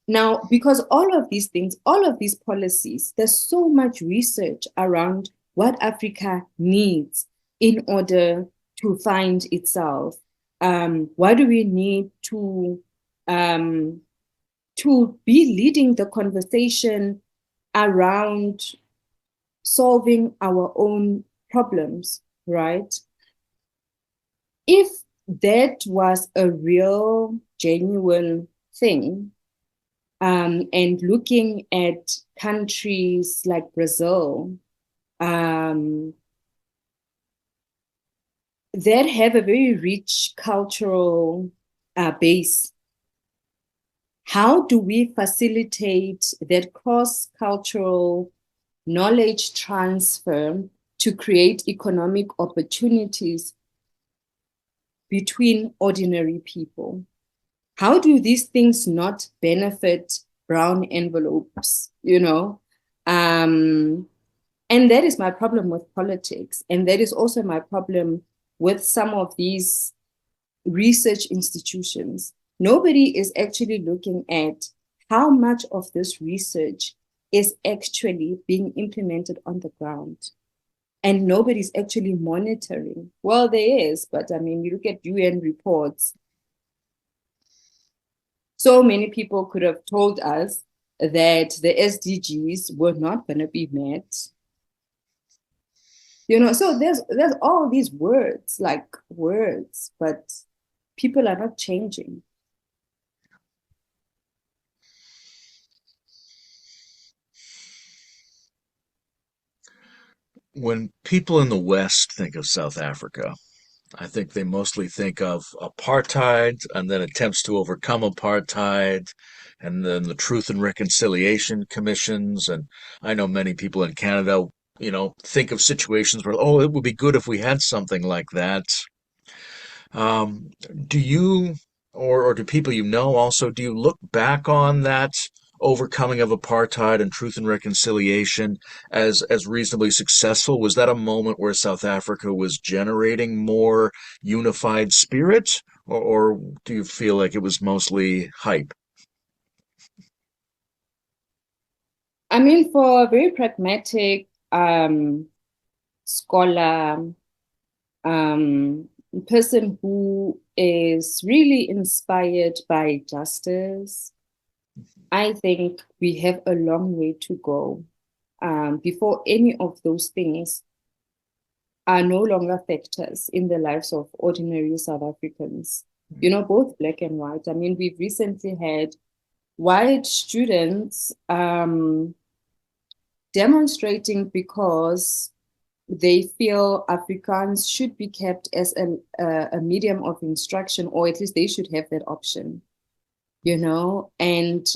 Now, because all of these things, all of these policies, there's so much research around what Africa needs in order to find itself. Why do we need to be leading the conversation around solving our own problems, right? If that was a real, genuine thing, and looking at countries like Brazil, that have a very rich cultural base, how do we facilitate that cross-cultural knowledge transfer to create economic opportunities between ordinary people? How do these things not benefit brown envelopes, And that is my problem with politics. And that is also my problem with some of these research institutions, nobody is actually looking at how much of this research is actually being implemented on the ground. And nobody's actually monitoring. Well, there is, but I mean, you look at UN reports. So many people could have told us that the SDGs were not going to be met. So there's all these words, like words, but people are not changing. When people in the West think of South Africa, I think they mostly think of apartheid and then attempts to overcome apartheid and then the Truth and Reconciliation Commissions. And I know many people in Canada, think of situations where, oh, it would be good if we had something like that. Um, do you, or do people also, do you look back on that overcoming of apartheid and Truth and Reconciliation as reasonably successful? Was that a moment where South Africa was generating more unified spirit, or do you feel like it was mostly hype? I mean, for a very pragmatic scholar, person who is really inspired by justice, I think we have a long way to go before any of those things are no longer factors in the lives of ordinary South Africans, both black and white. I mean, we've recently had white students demonstrating because they feel Afrikaans should be kept as a medium of instruction, or at least they should have that option, and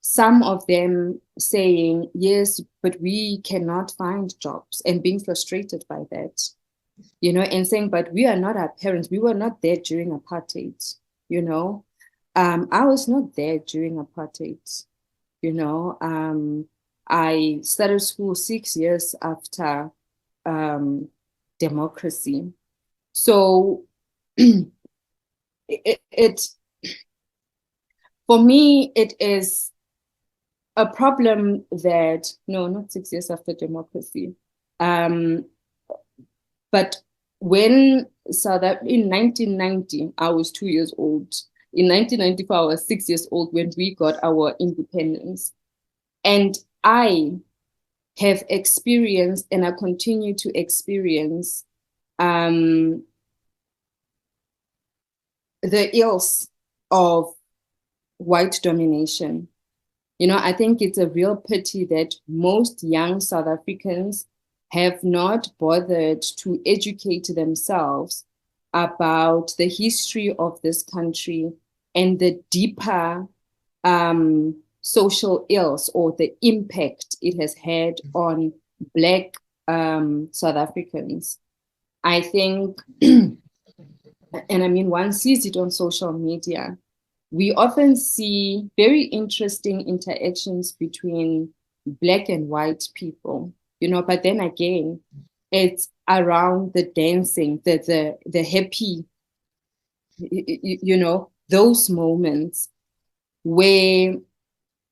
some of them saying, yes, but we cannot find jobs, and being frustrated by that, and saying, but we are not our parents. We were not there during apartheid, I was not there during apartheid, I started school 6 years after democracy. So it for me, it is a problem that, no, not 6 years after democracy. But when in 1990, I was 2 years old. In 1994, I was 6 years old when we got our independence. And I have experienced, and I continue to experience, the ills of white domination. I think it's a real pity that most young South Africans have not bothered to educate themselves about the history of this country and the deeper social ills or the impact it has had on Black South Africans. I think, and I mean, one sees it on social media. We often see very interesting interactions between Black and white people, but then again, it's around the dancing, the happy, those moments where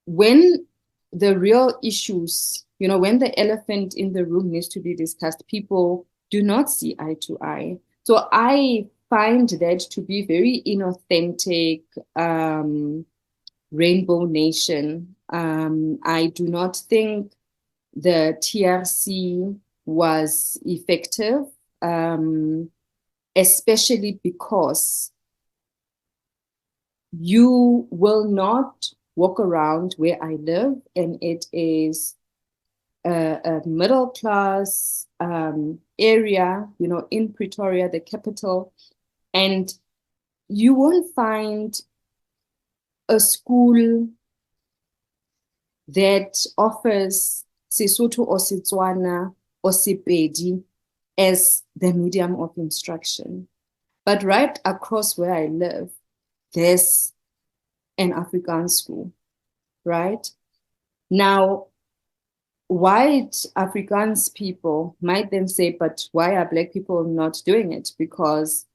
when the real issues, when the elephant in the room needs to be discussed, people do not see eye to eye. So I find that to be very inauthentic, Rainbow Nation. I do not think the TRC was effective, especially because you will not walk around where I live, and it is a middle class area, in Pretoria, the capital, and you won't find a school that offers Sesotho or Setswana or Sepedi as the medium of instruction. But right across where I live, there's an Afrikaans school, right? Now, white Afrikaans people might then say, but why are Black people not doing it? Because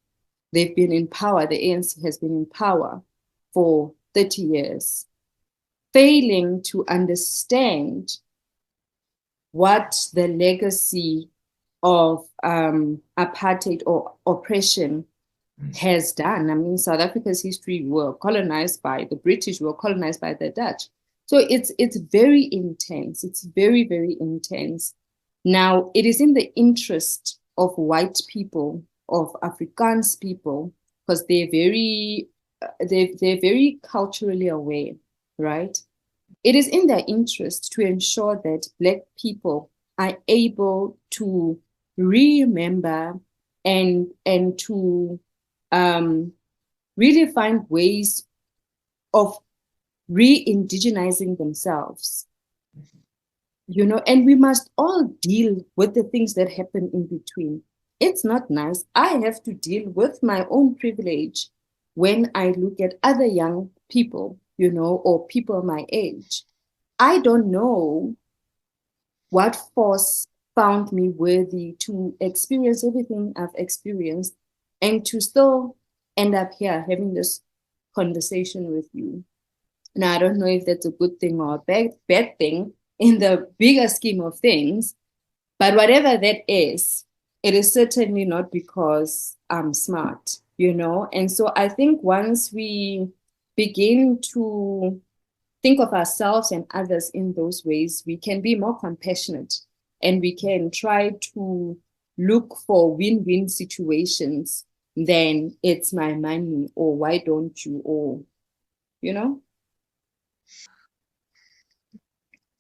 they've been in power, the ANC has been in power for 30 years, failing to understand what the legacy of apartheid or oppression has done. I mean, South Africa's history, we were colonized by the British, we were colonized by the Dutch. So it's very intense. It's very, very intense. Now, it is in the interest of white people, of Afrikaans people, because they're very culturally aware, right? It is in their interest to ensure that Black people are able to remember and to um, really find ways of re-indigenizing themselves, and we must all deal with the things that happen in between. It's not nice. I have to deal with my own privilege when I look at other young people, or people my age. I don't know what force found me worthy to experience everything I've experienced and to still end up here having this conversation with you. Now, I don't know if that's a good thing or a bad thing in the bigger scheme of things, but whatever that is, it is certainly not because I'm smart, And so I think once we begin to think of ourselves and others in those ways, we can be more compassionate and we can try to look for win-win situations than it's my money or why don't you or, you know?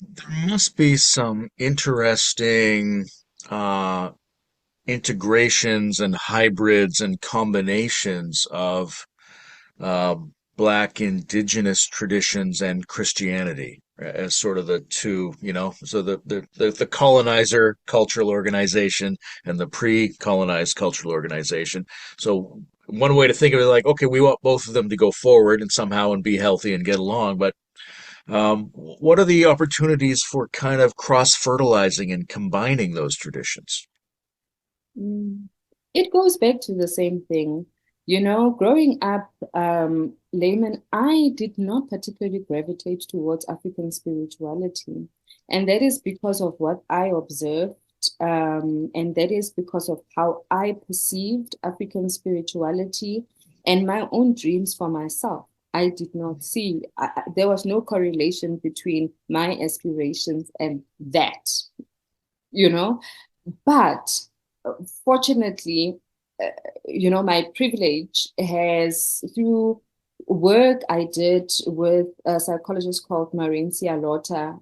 There must be some interesting uh, integrations and hybrids and combinations of uh, Black indigenous traditions and Christianity as sort of the two, so the colonizer cultural organization and the pre-colonized cultural organization. So one way to think of it, like, okay, we want both of them to go forward and somehow and be healthy and get along, but what are the opportunities for kind of cross-fertilizing and combining those traditions? Mm. It goes back to the same thing. Growing up, Layman, I did not particularly gravitate towards African spirituality. And that is because of what I observed. And that is because of how I perceived African spirituality and my own dreams for myself. I did not see, there was no correlation between my aspirations and that, you know? But fortunately, uh, my privilege has, through work I did with a psychologist called Marencia Lota,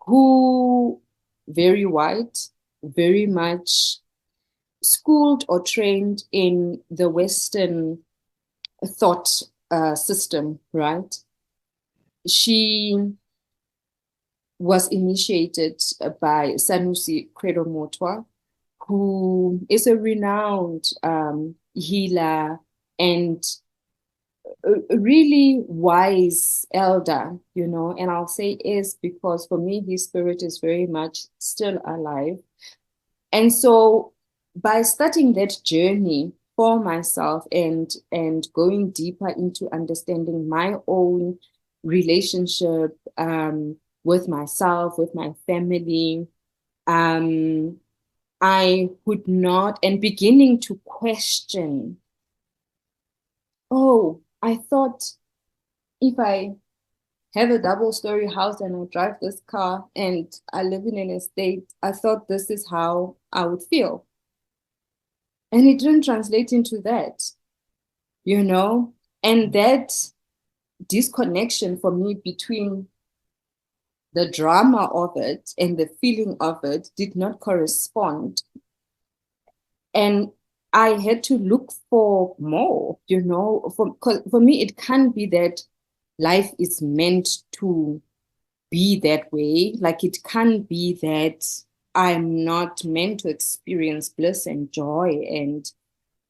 who very white, very much schooled or trained in the Western thought system, right? She was initiated by Sanusi Credo-Motwa, who is a renowned healer and a really wise elder, and I'll say is because for me, his spirit is very much still alive. And so by starting that journey for myself and going deeper into understanding my own relationship with myself, with my family, um, I would not, and beginning to question, oh, I thought if I have a double-story house and I drive this car and I live in an estate, I thought this is how I would feel. And it didn't translate into that, you know? And that disconnection for me between the drama of it and the feeling of it did not correspond. And I had to look for more, for me, it can't be that life is meant to be that way. Like it can't be that I'm not meant to experience bliss and joy and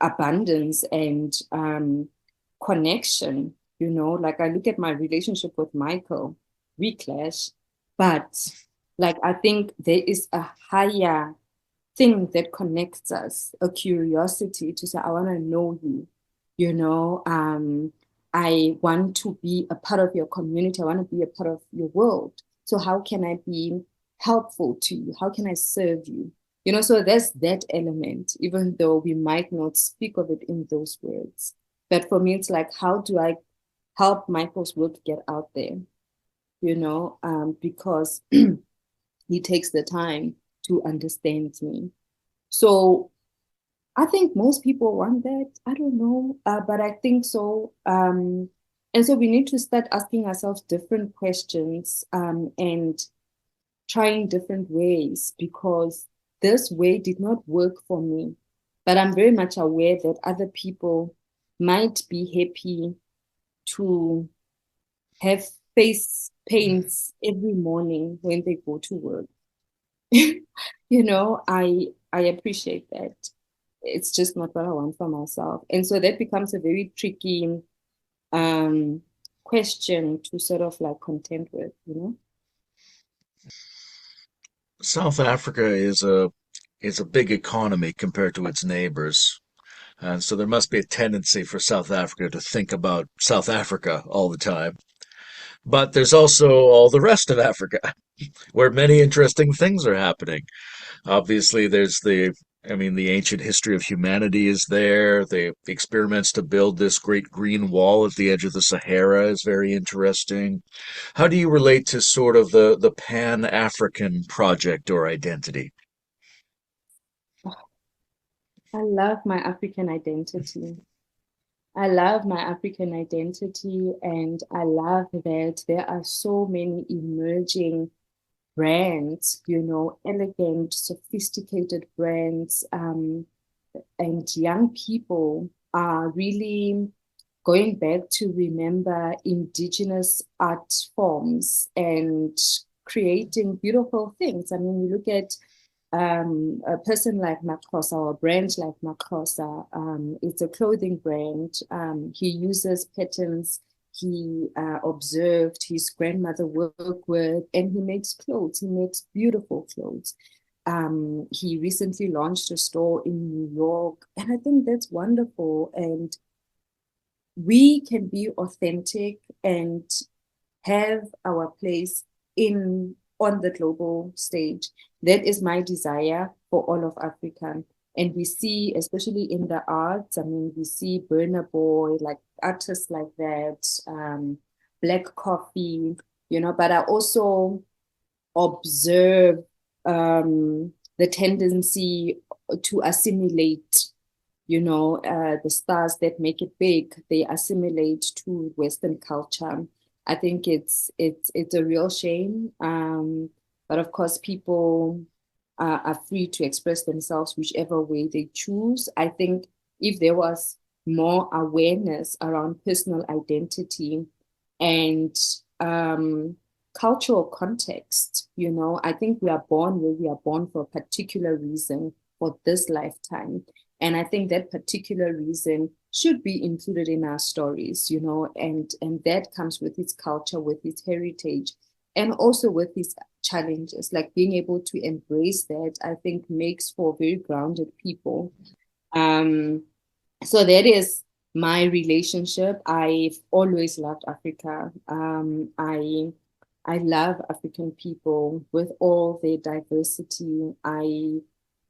abundance and connection. Like I look at my relationship with Michael, we clash, but Like, I think there is a higher thing that connects us, a curiosity to say, I want to know you, you know, I want to be a part of your community. I want to be a part of your world. So how can I be helpful to you? How can I serve you? You know, so there's that element, even though we might not speak of it in those words. But for me, it's like, how do I help Michael's work get out there? You know, because he takes the time to understand me. So I think most people want that. I don't know, but I think so. And so we need to start asking ourselves different questions and trying different ways because this way did not work for me. But I'm very much aware that other people might be happy to have face paints every morning when they go to work. You know, I appreciate that. It's just not what I want for myself. And so that becomes a very tricky um question to sort of like contend with, you know? South Africa is a big economy compared to its neighbors. And so there must be a tendency for South Africa to think about South Africa all the time. But there's also all the rest of Africa where many interesting things are happening. Obviously, the ancient history of humanity is there. The experiments to build this great green wall at the edge of the Sahara is very interesting. How do you relate to sort of the Pan-African project or identity? I love my African identity. I love my African identity, and I love that there are so many emerging brands, you know, elegant, sophisticated brands, and young people are really going back to remember indigenous art forms and creating beautiful things. I mean, you look at a person like Makhosa or a brand like Makhosa, it's a clothing brand. He uses patterns he observed his grandmother work with, and he makes clothes. He makes beautiful clothes. He recently launched a store in New York, and I think that's wonderful. And we can be authentic and have our place in on the global stage. That is my desire for all of Africa. And we see, especially in the arts, I mean, we see Burna Boy, like artists like that, Black Coffee, you know, but I also observe the tendency to assimilate, you know, the stars that make it big, they assimilate to Western culture. I think it's a real shame. But of course, people are free to express themselves whichever way they choose. I think if there was more awareness around personal identity and cultural context, you know, I think we are born where we are born for a particular reason for this lifetime. And I think that particular reason should be included in our stories, you know, and that comes with its culture, with its heritage, and also with its challenges. Like being able to embrace that, I think makes for very grounded people. Um, so that is my relationship. I've always loved Africa. I love African people with all their diversity. I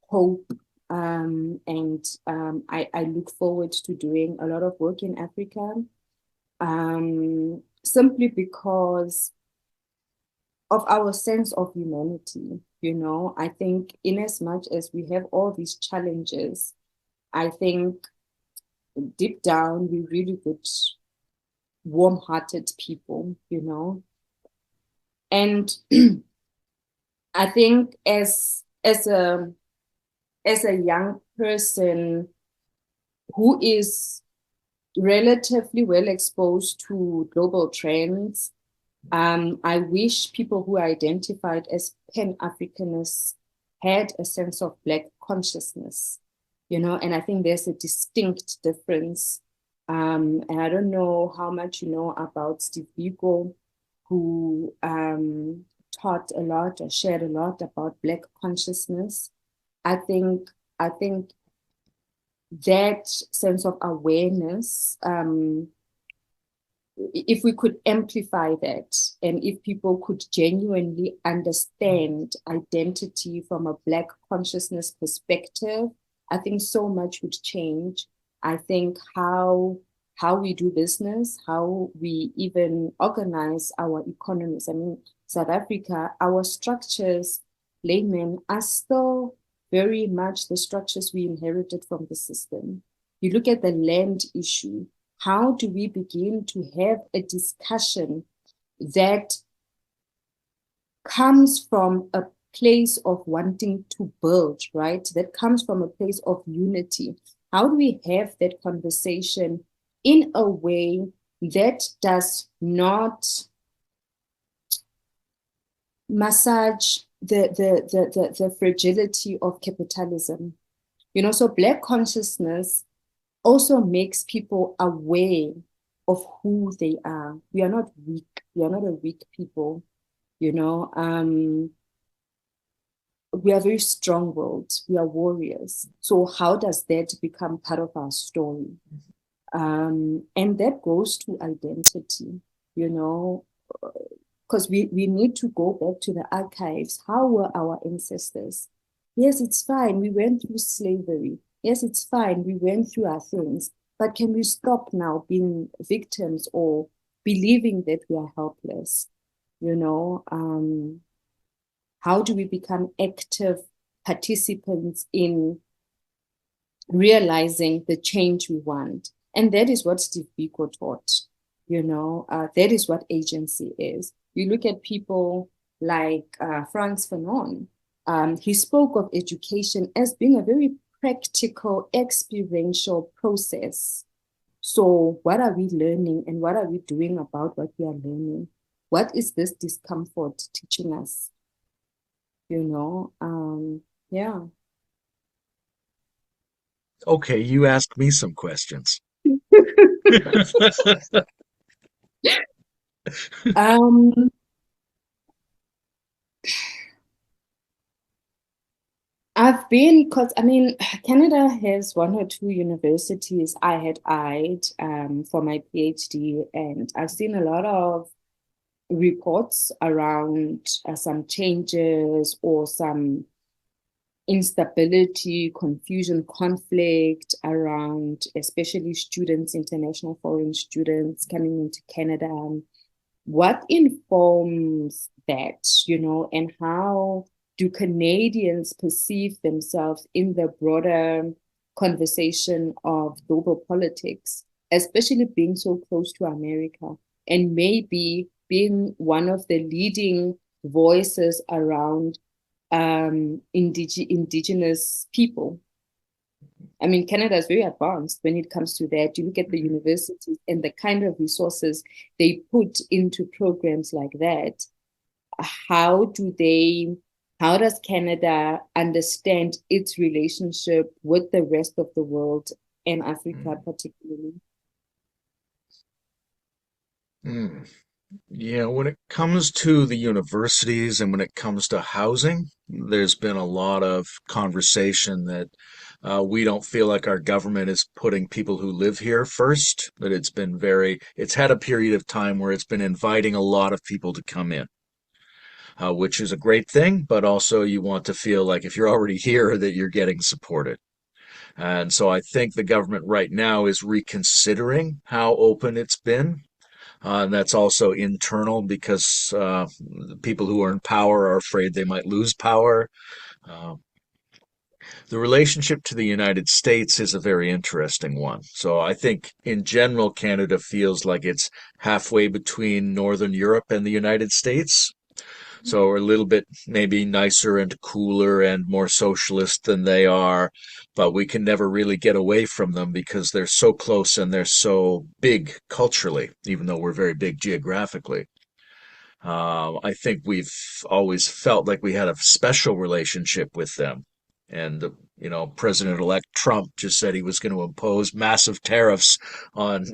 hope and I look forward to doing a lot of work in Africa simply because of our sense of humanity. You know, I think in as much as we have all these challenges, I think deep down we're really good, warm-hearted people, you know. And I think as a young person who is relatively well exposed to global trends. I wish people who are identified as Pan-Africanists had a sense of Black consciousness, you know, and I think there's a distinct difference. And I don't know how much you know about Steve Biko, who taught a lot or shared a lot about Black consciousness. I think I think that sense of awareness, if we could amplify that, and if people could genuinely understand identity from a Black consciousness perspective, I think so much would change. I think how we do business, how we even organize our economies. I mean, South Africa, our structures, laymen, are still very much the structures we inherited from the system. You look at the land issue. How do we begin to have a discussion that comes from a place of wanting to build, right? That comes from a place of unity. How do we have that conversation in a way that does not massage the fragility of capitalism? So Black consciousness also makes people aware of who they are. We are not weak. We are not a weak people. We are very strong-willed. We are warriors. So how does that become part of our story? And that goes to identity, because we need to go back to the archives. How were our ancestors? Yes, it's fine. We went through slavery. Yes, it's fine. We went through our things. But can we stop now being victims or believing that we are helpless? How do we become active participants in realizing the change we want? And that is what Steve Biko taught. That is what agency is. You look at people like Frantz Fanon. He spoke of education as being a very practical, experiential process. So what are we learning and what are we doing about what we are learning? What is this discomfort teaching us? Yeah. Okay, you ask me some questions. Um, I've been, because I mean, Canada has one or two universities I had eyed for my PhD, and I've seen a lot of reports around some changes or some instability, confusion, conflict around especially students, international foreign students coming into Canada. What informs that, and how do Canadians perceive themselves in the broader conversation of global politics, especially being so close to America and maybe being one of the leading voices around indigenous people? I mean, Canada is very advanced when it comes to that. You look at the universities and the kind of resources they put into programs like that. How do they, how does Canada understand its relationship with the rest of the world and Africa particularly? Mm. Yeah, when it comes to the universities and when it comes to housing, there's been a lot of conversation that we don't feel like our government is putting people who live here first, that it's had a period of time where it's been inviting a lot of people to come in, which is a great thing, but also you want to feel like if you're already here that you're getting supported. And so I think the government right now is reconsidering how open it's been, and that's also internal because the people who are in power are afraid they might lose power. Uh, the relationship to the United States is a very interesting one. So I think in general, Canada feels like it's halfway between Northern Europe and the United States. So we're a little bit maybe nicer and cooler and more socialist than they are, but we can never really get away from them because they're so close and they're so big culturally, even though we're very big geographically. I think we've always felt like we had a special relationship with them. And, President-elect Trump just said he was going to impose massive tariffs on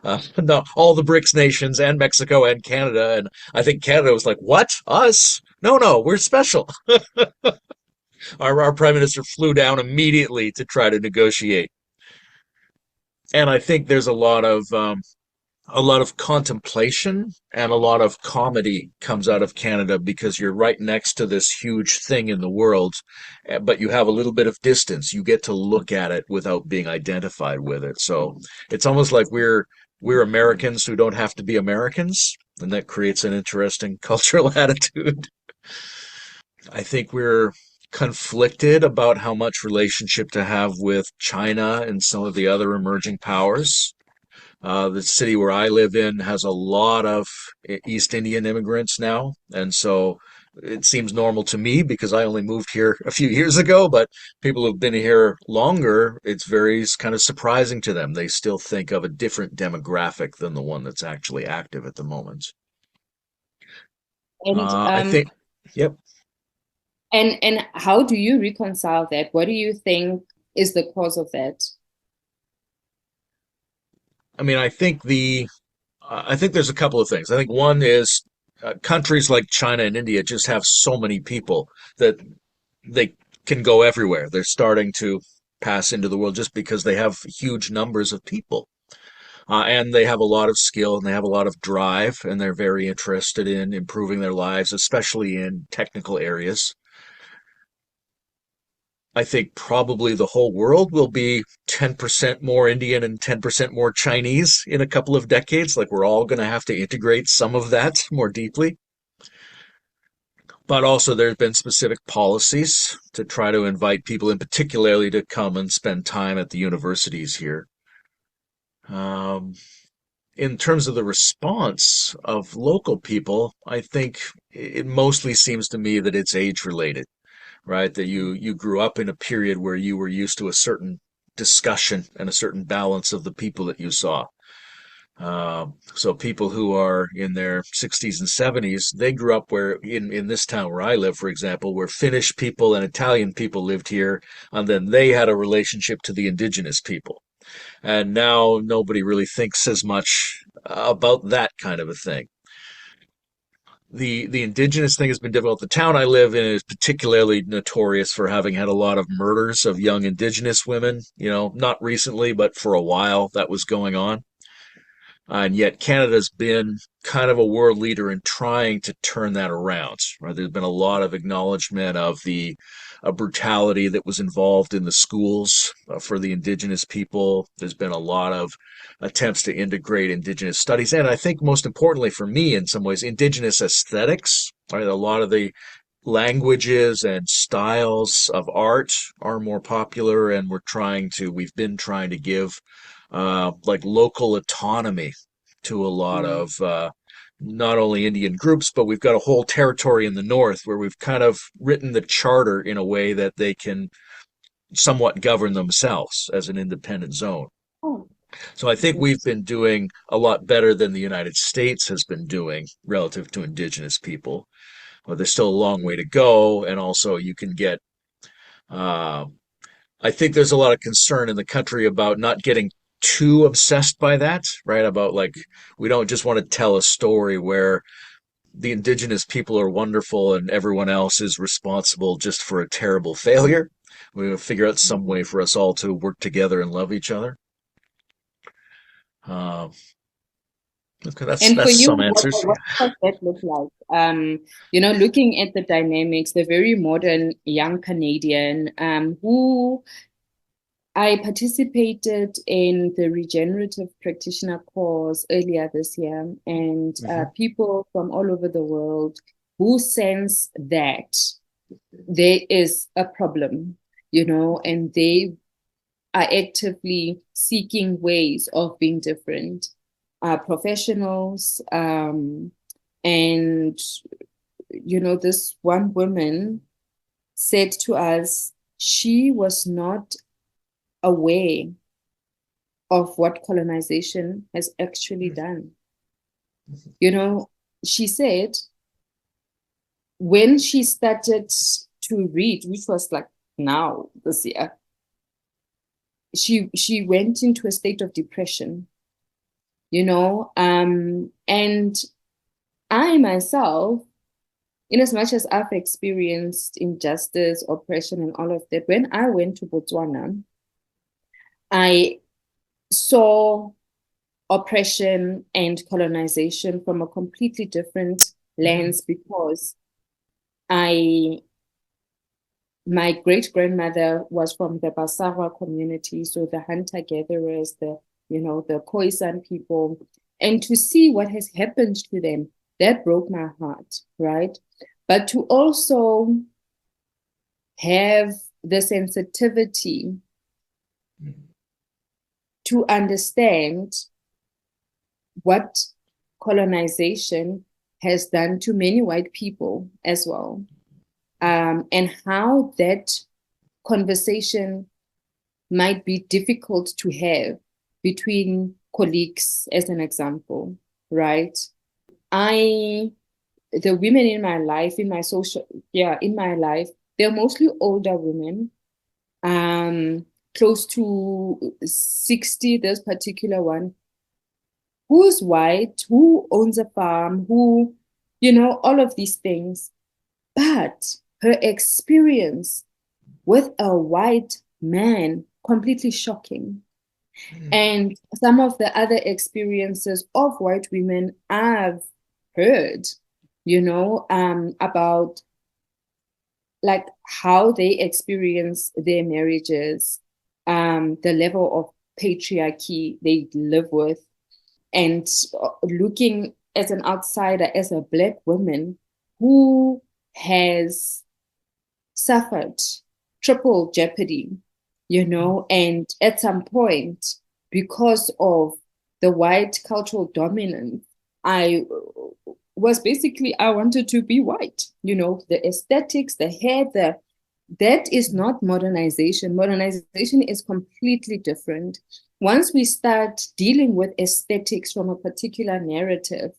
all the BRICS nations and Mexico and Canada. And I think Canada was like, what? Us? No, no, we're special. Our prime minister flew down immediately to try to negotiate. And I think there's a lot of contemplation and a lot of comedy comes out of Canada because you're right next to this huge thing in the world, but you have a little bit of distance. You get to look at it without being identified with it. So it's almost like we're Americans who don't have to be Americans, and that creates an interesting cultural attitude. I think we're conflicted about how much relationship to have with China and some of the other emerging powers. The city where I live in has a lot of East Indian immigrants now, and so it seems normal to me because I only moved here a few years ago, but people who've been here longer, it's very kind of surprising to them. They still think of a different demographic than the one that's actually active at the moment. And I think, yep. and how do you reconcile that? What do you think is the cause of that? I mean, I think there's a couple of things. I think one is countries like China and India just have so many people that they can go everywhere. They're starting to pass into the world just because they have huge numbers of people. And they have a lot of skill and they have a lot of drive and they're very interested in improving their lives, especially in technical areas. I think probably the whole world will be 10% more Indian and 10% more Chinese in a couple of decades. Like we're all going to have to integrate some of that more deeply. But also, there's been specific policies to try to invite people, in particularly, to come and spend time at the universities here. Um, in terms of the response of local people, I think it mostly seems to me that it's age related, right? That you grew up in a period where you were used to a certain discussion and a certain balance of the people that you saw. So people who are in their 60s and 70s, they grew up where in this town where I live, for example, where Finnish people and Italian people lived here, and then they had a relationship to the indigenous people. And now nobody really thinks as much about that kind of a thing. The indigenous thing has been difficult. The town I live in is particularly notorious for having had a lot of murders of young indigenous women, not recently, but for a while that was going on. And yet Canada's been kind of a world leader in trying to turn that around. Right? There's been a lot of acknowledgement of the brutality that was involved in the schools for the Indigenous people. There's been a lot of attempts to integrate Indigenous studies, and I think most importantly for me, in some ways, Indigenous aesthetics. Right? A lot of the languages and styles of art are more popular, and we've been trying to give like local autonomy to a lot Mm. of not only Indian groups, but we've got a whole territory in the north where we've kind of written the charter in a way that they can somewhat govern themselves as an independent zone. Oh, So I think we've interesting. been doing a lot better than the United States has been doing relative to indigenous people. But there's still a long way to go, and also you can get uh, I think there's a lot of concern in the country about not getting too obsessed by that, right? About like, we don't just want to tell a story where the indigenous people are wonderful and everyone else is responsible just for a terrible failure. We will figure out some way Mhm. for us all to work together and love each other. Uh, okay, And for that's you, some answers. what does that look like? Looking at the dynamics, the very modern young Canadian, who I participated in the regenerative practitioner course earlier this year, and Hmm. people from all over the world who sense that there is a problem, and they are actively seeking ways of being different. Professionals, and this one woman said to us she was not aware of what colonization has actually done. You know, she said when she started to read, which was like now this year, she went into a state of depression, and I myself in as much as I've experienced injustice, oppression, and all of that, when I went to Botswana, I saw oppression and colonization from a completely different lens because I my great grandmother was from the Basara community, so the hunter gatherers, the Khoisan people, and to see what has happened to them, that broke my heart, right? But to also have the sensitivity to understand what colonization has done to many white people as well, and how that conversation might be difficult to have between colleagues, as an example, right? I, the women in my life, in my life, they're mostly older women, um, close to 60, this particular one, who's white, who owns a farm, all of these things. But her experience with a white man, completely shocking. And some of the other experiences of white women I've heard, about like how they experience their marriages, the level of patriarchy they live with, and looking as an outsider, as a Black woman who has suffered triple jeopardy, and at some point, because of the white cultural dominance, I I wanted to be white, the aesthetics, the hair, that is not modernization. Modernization is completely different. Once we start dealing with aesthetics from a particular narrative,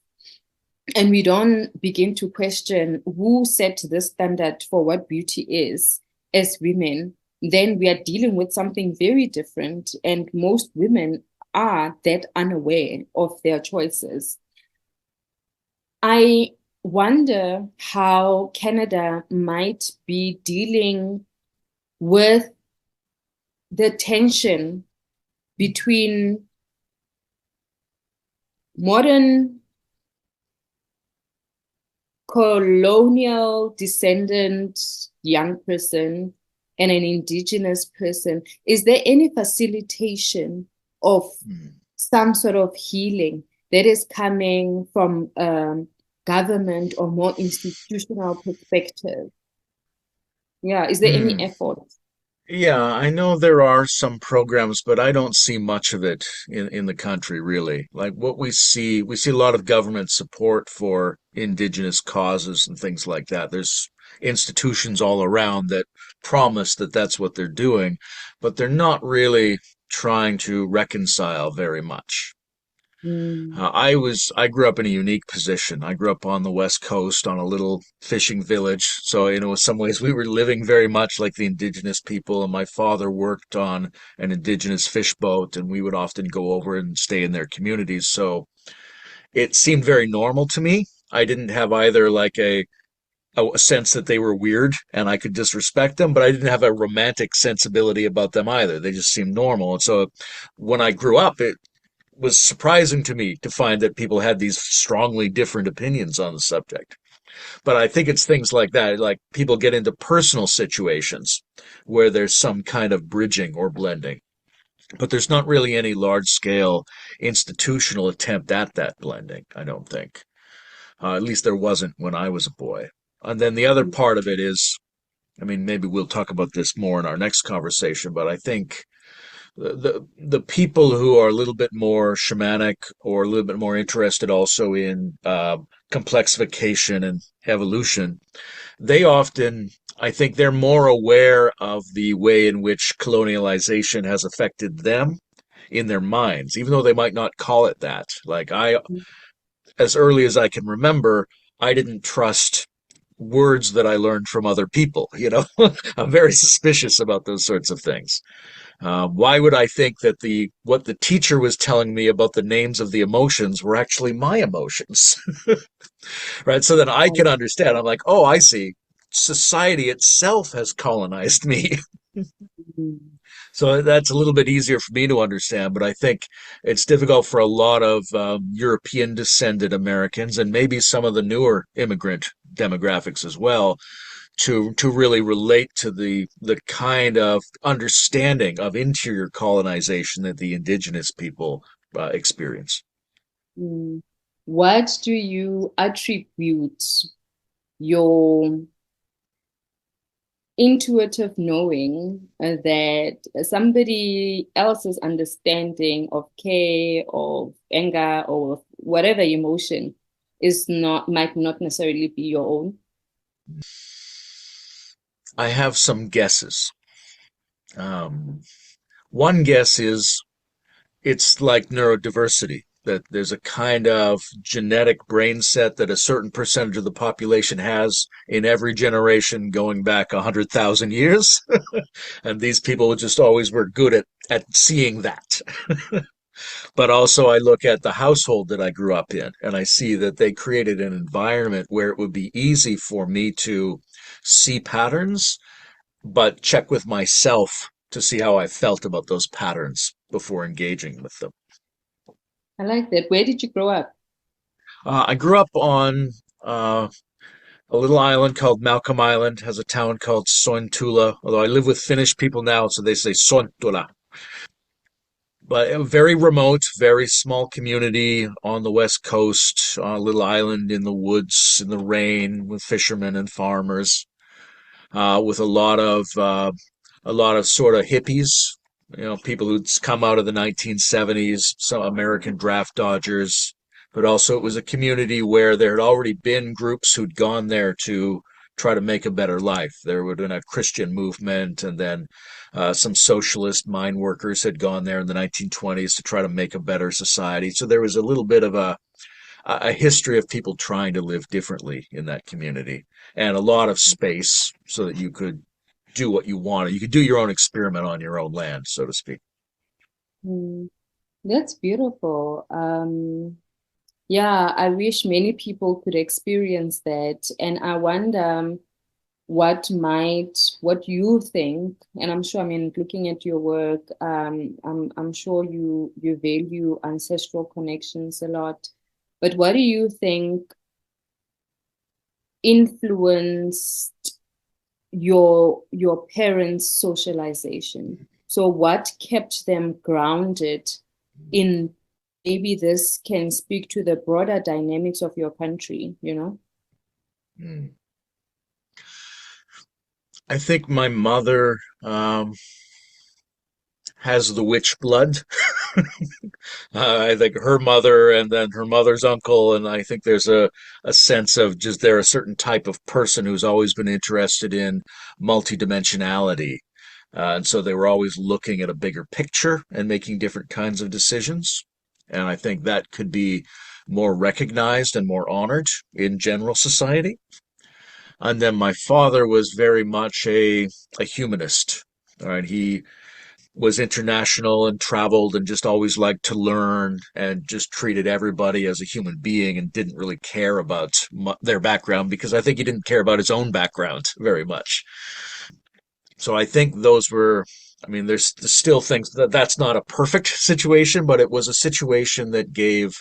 and we don't begin to question who set the standard for what beauty is as women, then we are dealing with something very different. And most women are that unaware of their choices. I wonder how Canada might be dealing with the tension between modern colonial descendant young person and an indigenous person. Is there any facilitation of some sort of healing that is coming from government or more institutional perspective? Yeah, is there any Hmm. effort? Yeah, I know there are some programs, but I don't see much of it in the country really. Like what we see a lot of government support for indigenous causes and things like that. There's institutions all around that promise that that's what they're doing, but they're not really trying to reconcile very much. Mm. I grew up in a unique position. I grew up on the West Coast on a little fishing village. So, in some ways we were living very much like the indigenous people. And my father worked on an indigenous fish boat and we would often go over and stay in their communities. So it seemed very normal to me. I didn't have either like a sense that they were weird and I could disrespect them, but I didn't have a romantic sensibility about them either. They just seemed normal. And so when I grew up, it was surprising to me to find that people had these strongly different opinions on the subject. But I think it's things like that, like people get into personal situations where there's some kind of bridging or blending. But there's not really any large scale institutional attempt at that blending, I don't think. At least there wasn't when I was a boy. And then the other part of it is, I mean, maybe we'll talk about this more in our next conversation, but I think the people who are a little bit more shamanic or a little bit more interested also in complexification and evolution, they often, I think, they're more aware of the way in which colonialization has affected them in their minds, even though they might not call it that. Like as early as I can remember, I didn't trust words that I learned from other people. I'm very suspicious about those sorts of things. Why would I think that the what the teacher was telling me about the names of the emotions were actually my emotions? Right? So then I can understand. I'm like, oh, I see. Society itself has colonized me. Mm. So that's a little bit easier for me to understand, but I think it's difficult for a lot of European descended Americans and maybe some of the newer immigrant demographics as well to really relate to the kind of understanding of interior colonization that the indigenous people experience. Mm. What do you attribute your intuitive knowing that somebody else's understanding of care, of anger, or whatever emotion is not might not necessarily be your own? I have some guesses. Um, One guess is it's like neurodiversity, that there's a kind of genetic brain set that a certain percentage of the population has in every generation going back 100,000 years. And these people just always were good at seeing that. But also, I look at the household that I grew up in and I see that they created an environment where it would be easy for me to see patterns, but check with myself to see how I felt about those patterns before engaging with them. I like that. Where did you grow up? I grew up on a little island called Malcolm Island, has a town called Sointula, although I live with Finnish people now, so they say Sointula. But a very remote, very small community on the west coast, on a little island in the woods in the rain with fishermen and farmers, with a lot of sort of hippies, people who'd come out of the 1970s, some American draft dodgers, but also it was a community where there had already been groups who'd gone there to try to make a better life. There would have been a Christian movement, and then some socialist mine workers had gone there in the 1920s to try to make a better society. So there was a little bit of a history of people trying to live differently in that community and a lot of space so that you could do what you wanted. You could do your own experiment on your own land, so to speak. Mm, that's beautiful. Yeah, I wish many people could experience that. And I wonder what you think, and I'm sure, I mean, looking at your work, I'm sure you value ancestral connections a lot. But what do you think influenced your parents' socialization? So what kept them grounded in maybe this can speak to the broader dynamics of your country, you know? Hmm. I think my mother has the witch blood. I think her mother and then her mother's uncle, and I think there's a sense of just they're a certain type of person who's always been interested in multidimensionality. And so they were always looking at a bigger picture and making different kinds of decisions. And I think that could be more recognized and more honored in general society. And then my father was very much a humanist. All right, he was international and traveled and just always liked to learn and just treated everybody as a human being and didn't really care about their background because I think he didn't care about his own background very much. So I think those were, I mean, there's still things that's not a perfect situation, but it was a situation that gave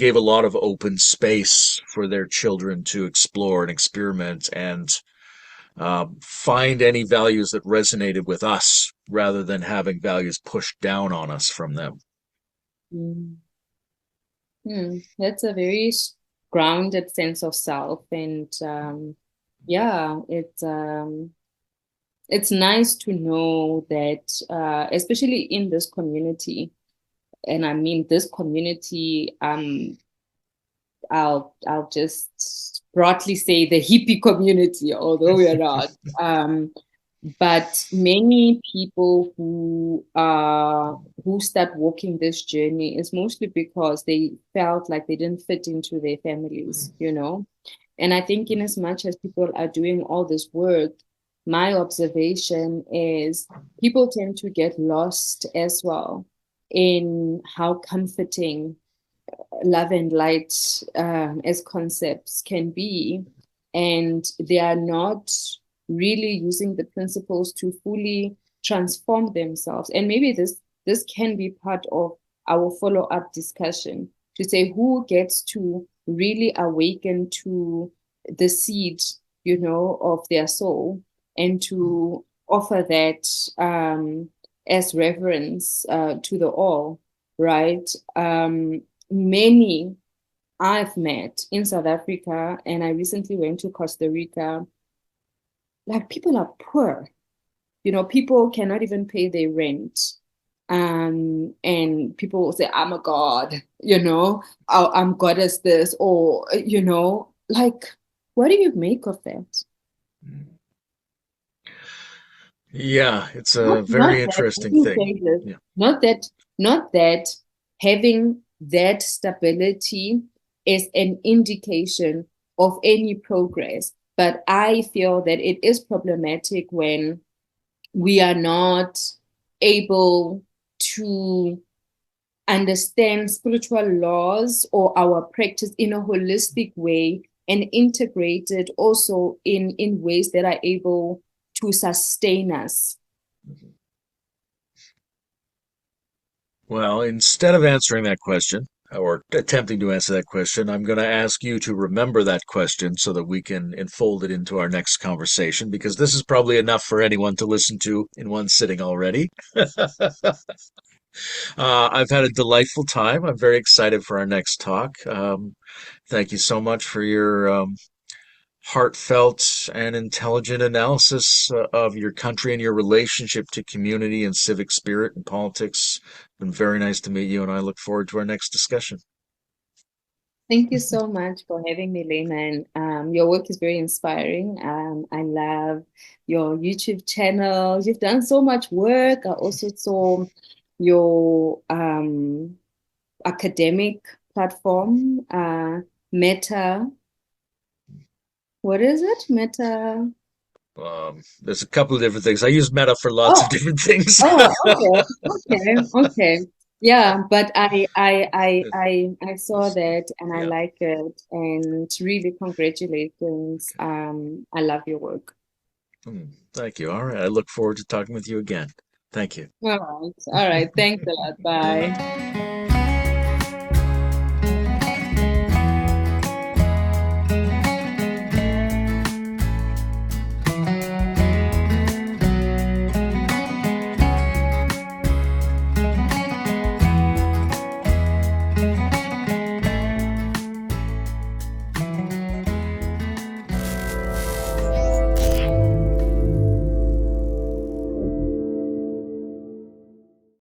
a lot of open space for their children to explore and experiment and find any values that resonated with us rather than having values pushed down on us from them. Mm. That's a very grounded sense of self, and yeah, it's nice to know that, especially in this community, and I mean this community, I'll just broadly say the hippie community, although we're not. But many people who start walking this journey is mostly because they felt like they didn't fit into their families, you know. And I think in as much as people are doing all this work, my observation is people tend to get lost as well in how comforting love and light as concepts can be, and they are not really using the principles to fully transform themselves. And maybe this can be part of our follow-up discussion to say who gets to really awaken to the seed, of their soul, and to offer that as reverence to the all, right? Many I've met in South Africa, and I recently went to Costa Rica, like people are poor. People cannot even pay their rent. And people will say, I'm a god, I'm goddess this, or, like, what do you make of that? Yeah, it's Not, a not very that, let interesting me thing. say this, Yeah. not that having that stability is an indication of any progress, but I feel that it is problematic when we are not able to understand spiritual laws or our practice in a holistic way and integrate it also in ways that are able to sustain us. Well, instead of answering that question, or attempting to answer that question, I'm going to ask you to remember that question so that we can enfold it into our next conversation, because this is probably enough for anyone to listen to in one sitting already. I've had a delightful time. I'm very excited for our next talk. Thank you so much for your heartfelt and intelligent analysis of your country and your relationship to community and civic spirit and politics. It's been very nice to meet you, and I look forward to our next discussion. Thank you so much for having me, Layman. Your work is very inspiring. I love your YouTube channel. You've done so much work. I also saw your academic platform, Meta. What is it? Meta. There's a couple of different things. I use Meta for lots of Oh, different things. oh, okay. Yeah, but I saw that and I Yeah. like it, and really congratulations. I love your work. Thank you. All right. I look forward to talking with you again. Thank you. All right. All right. Thanks a lot. Bye.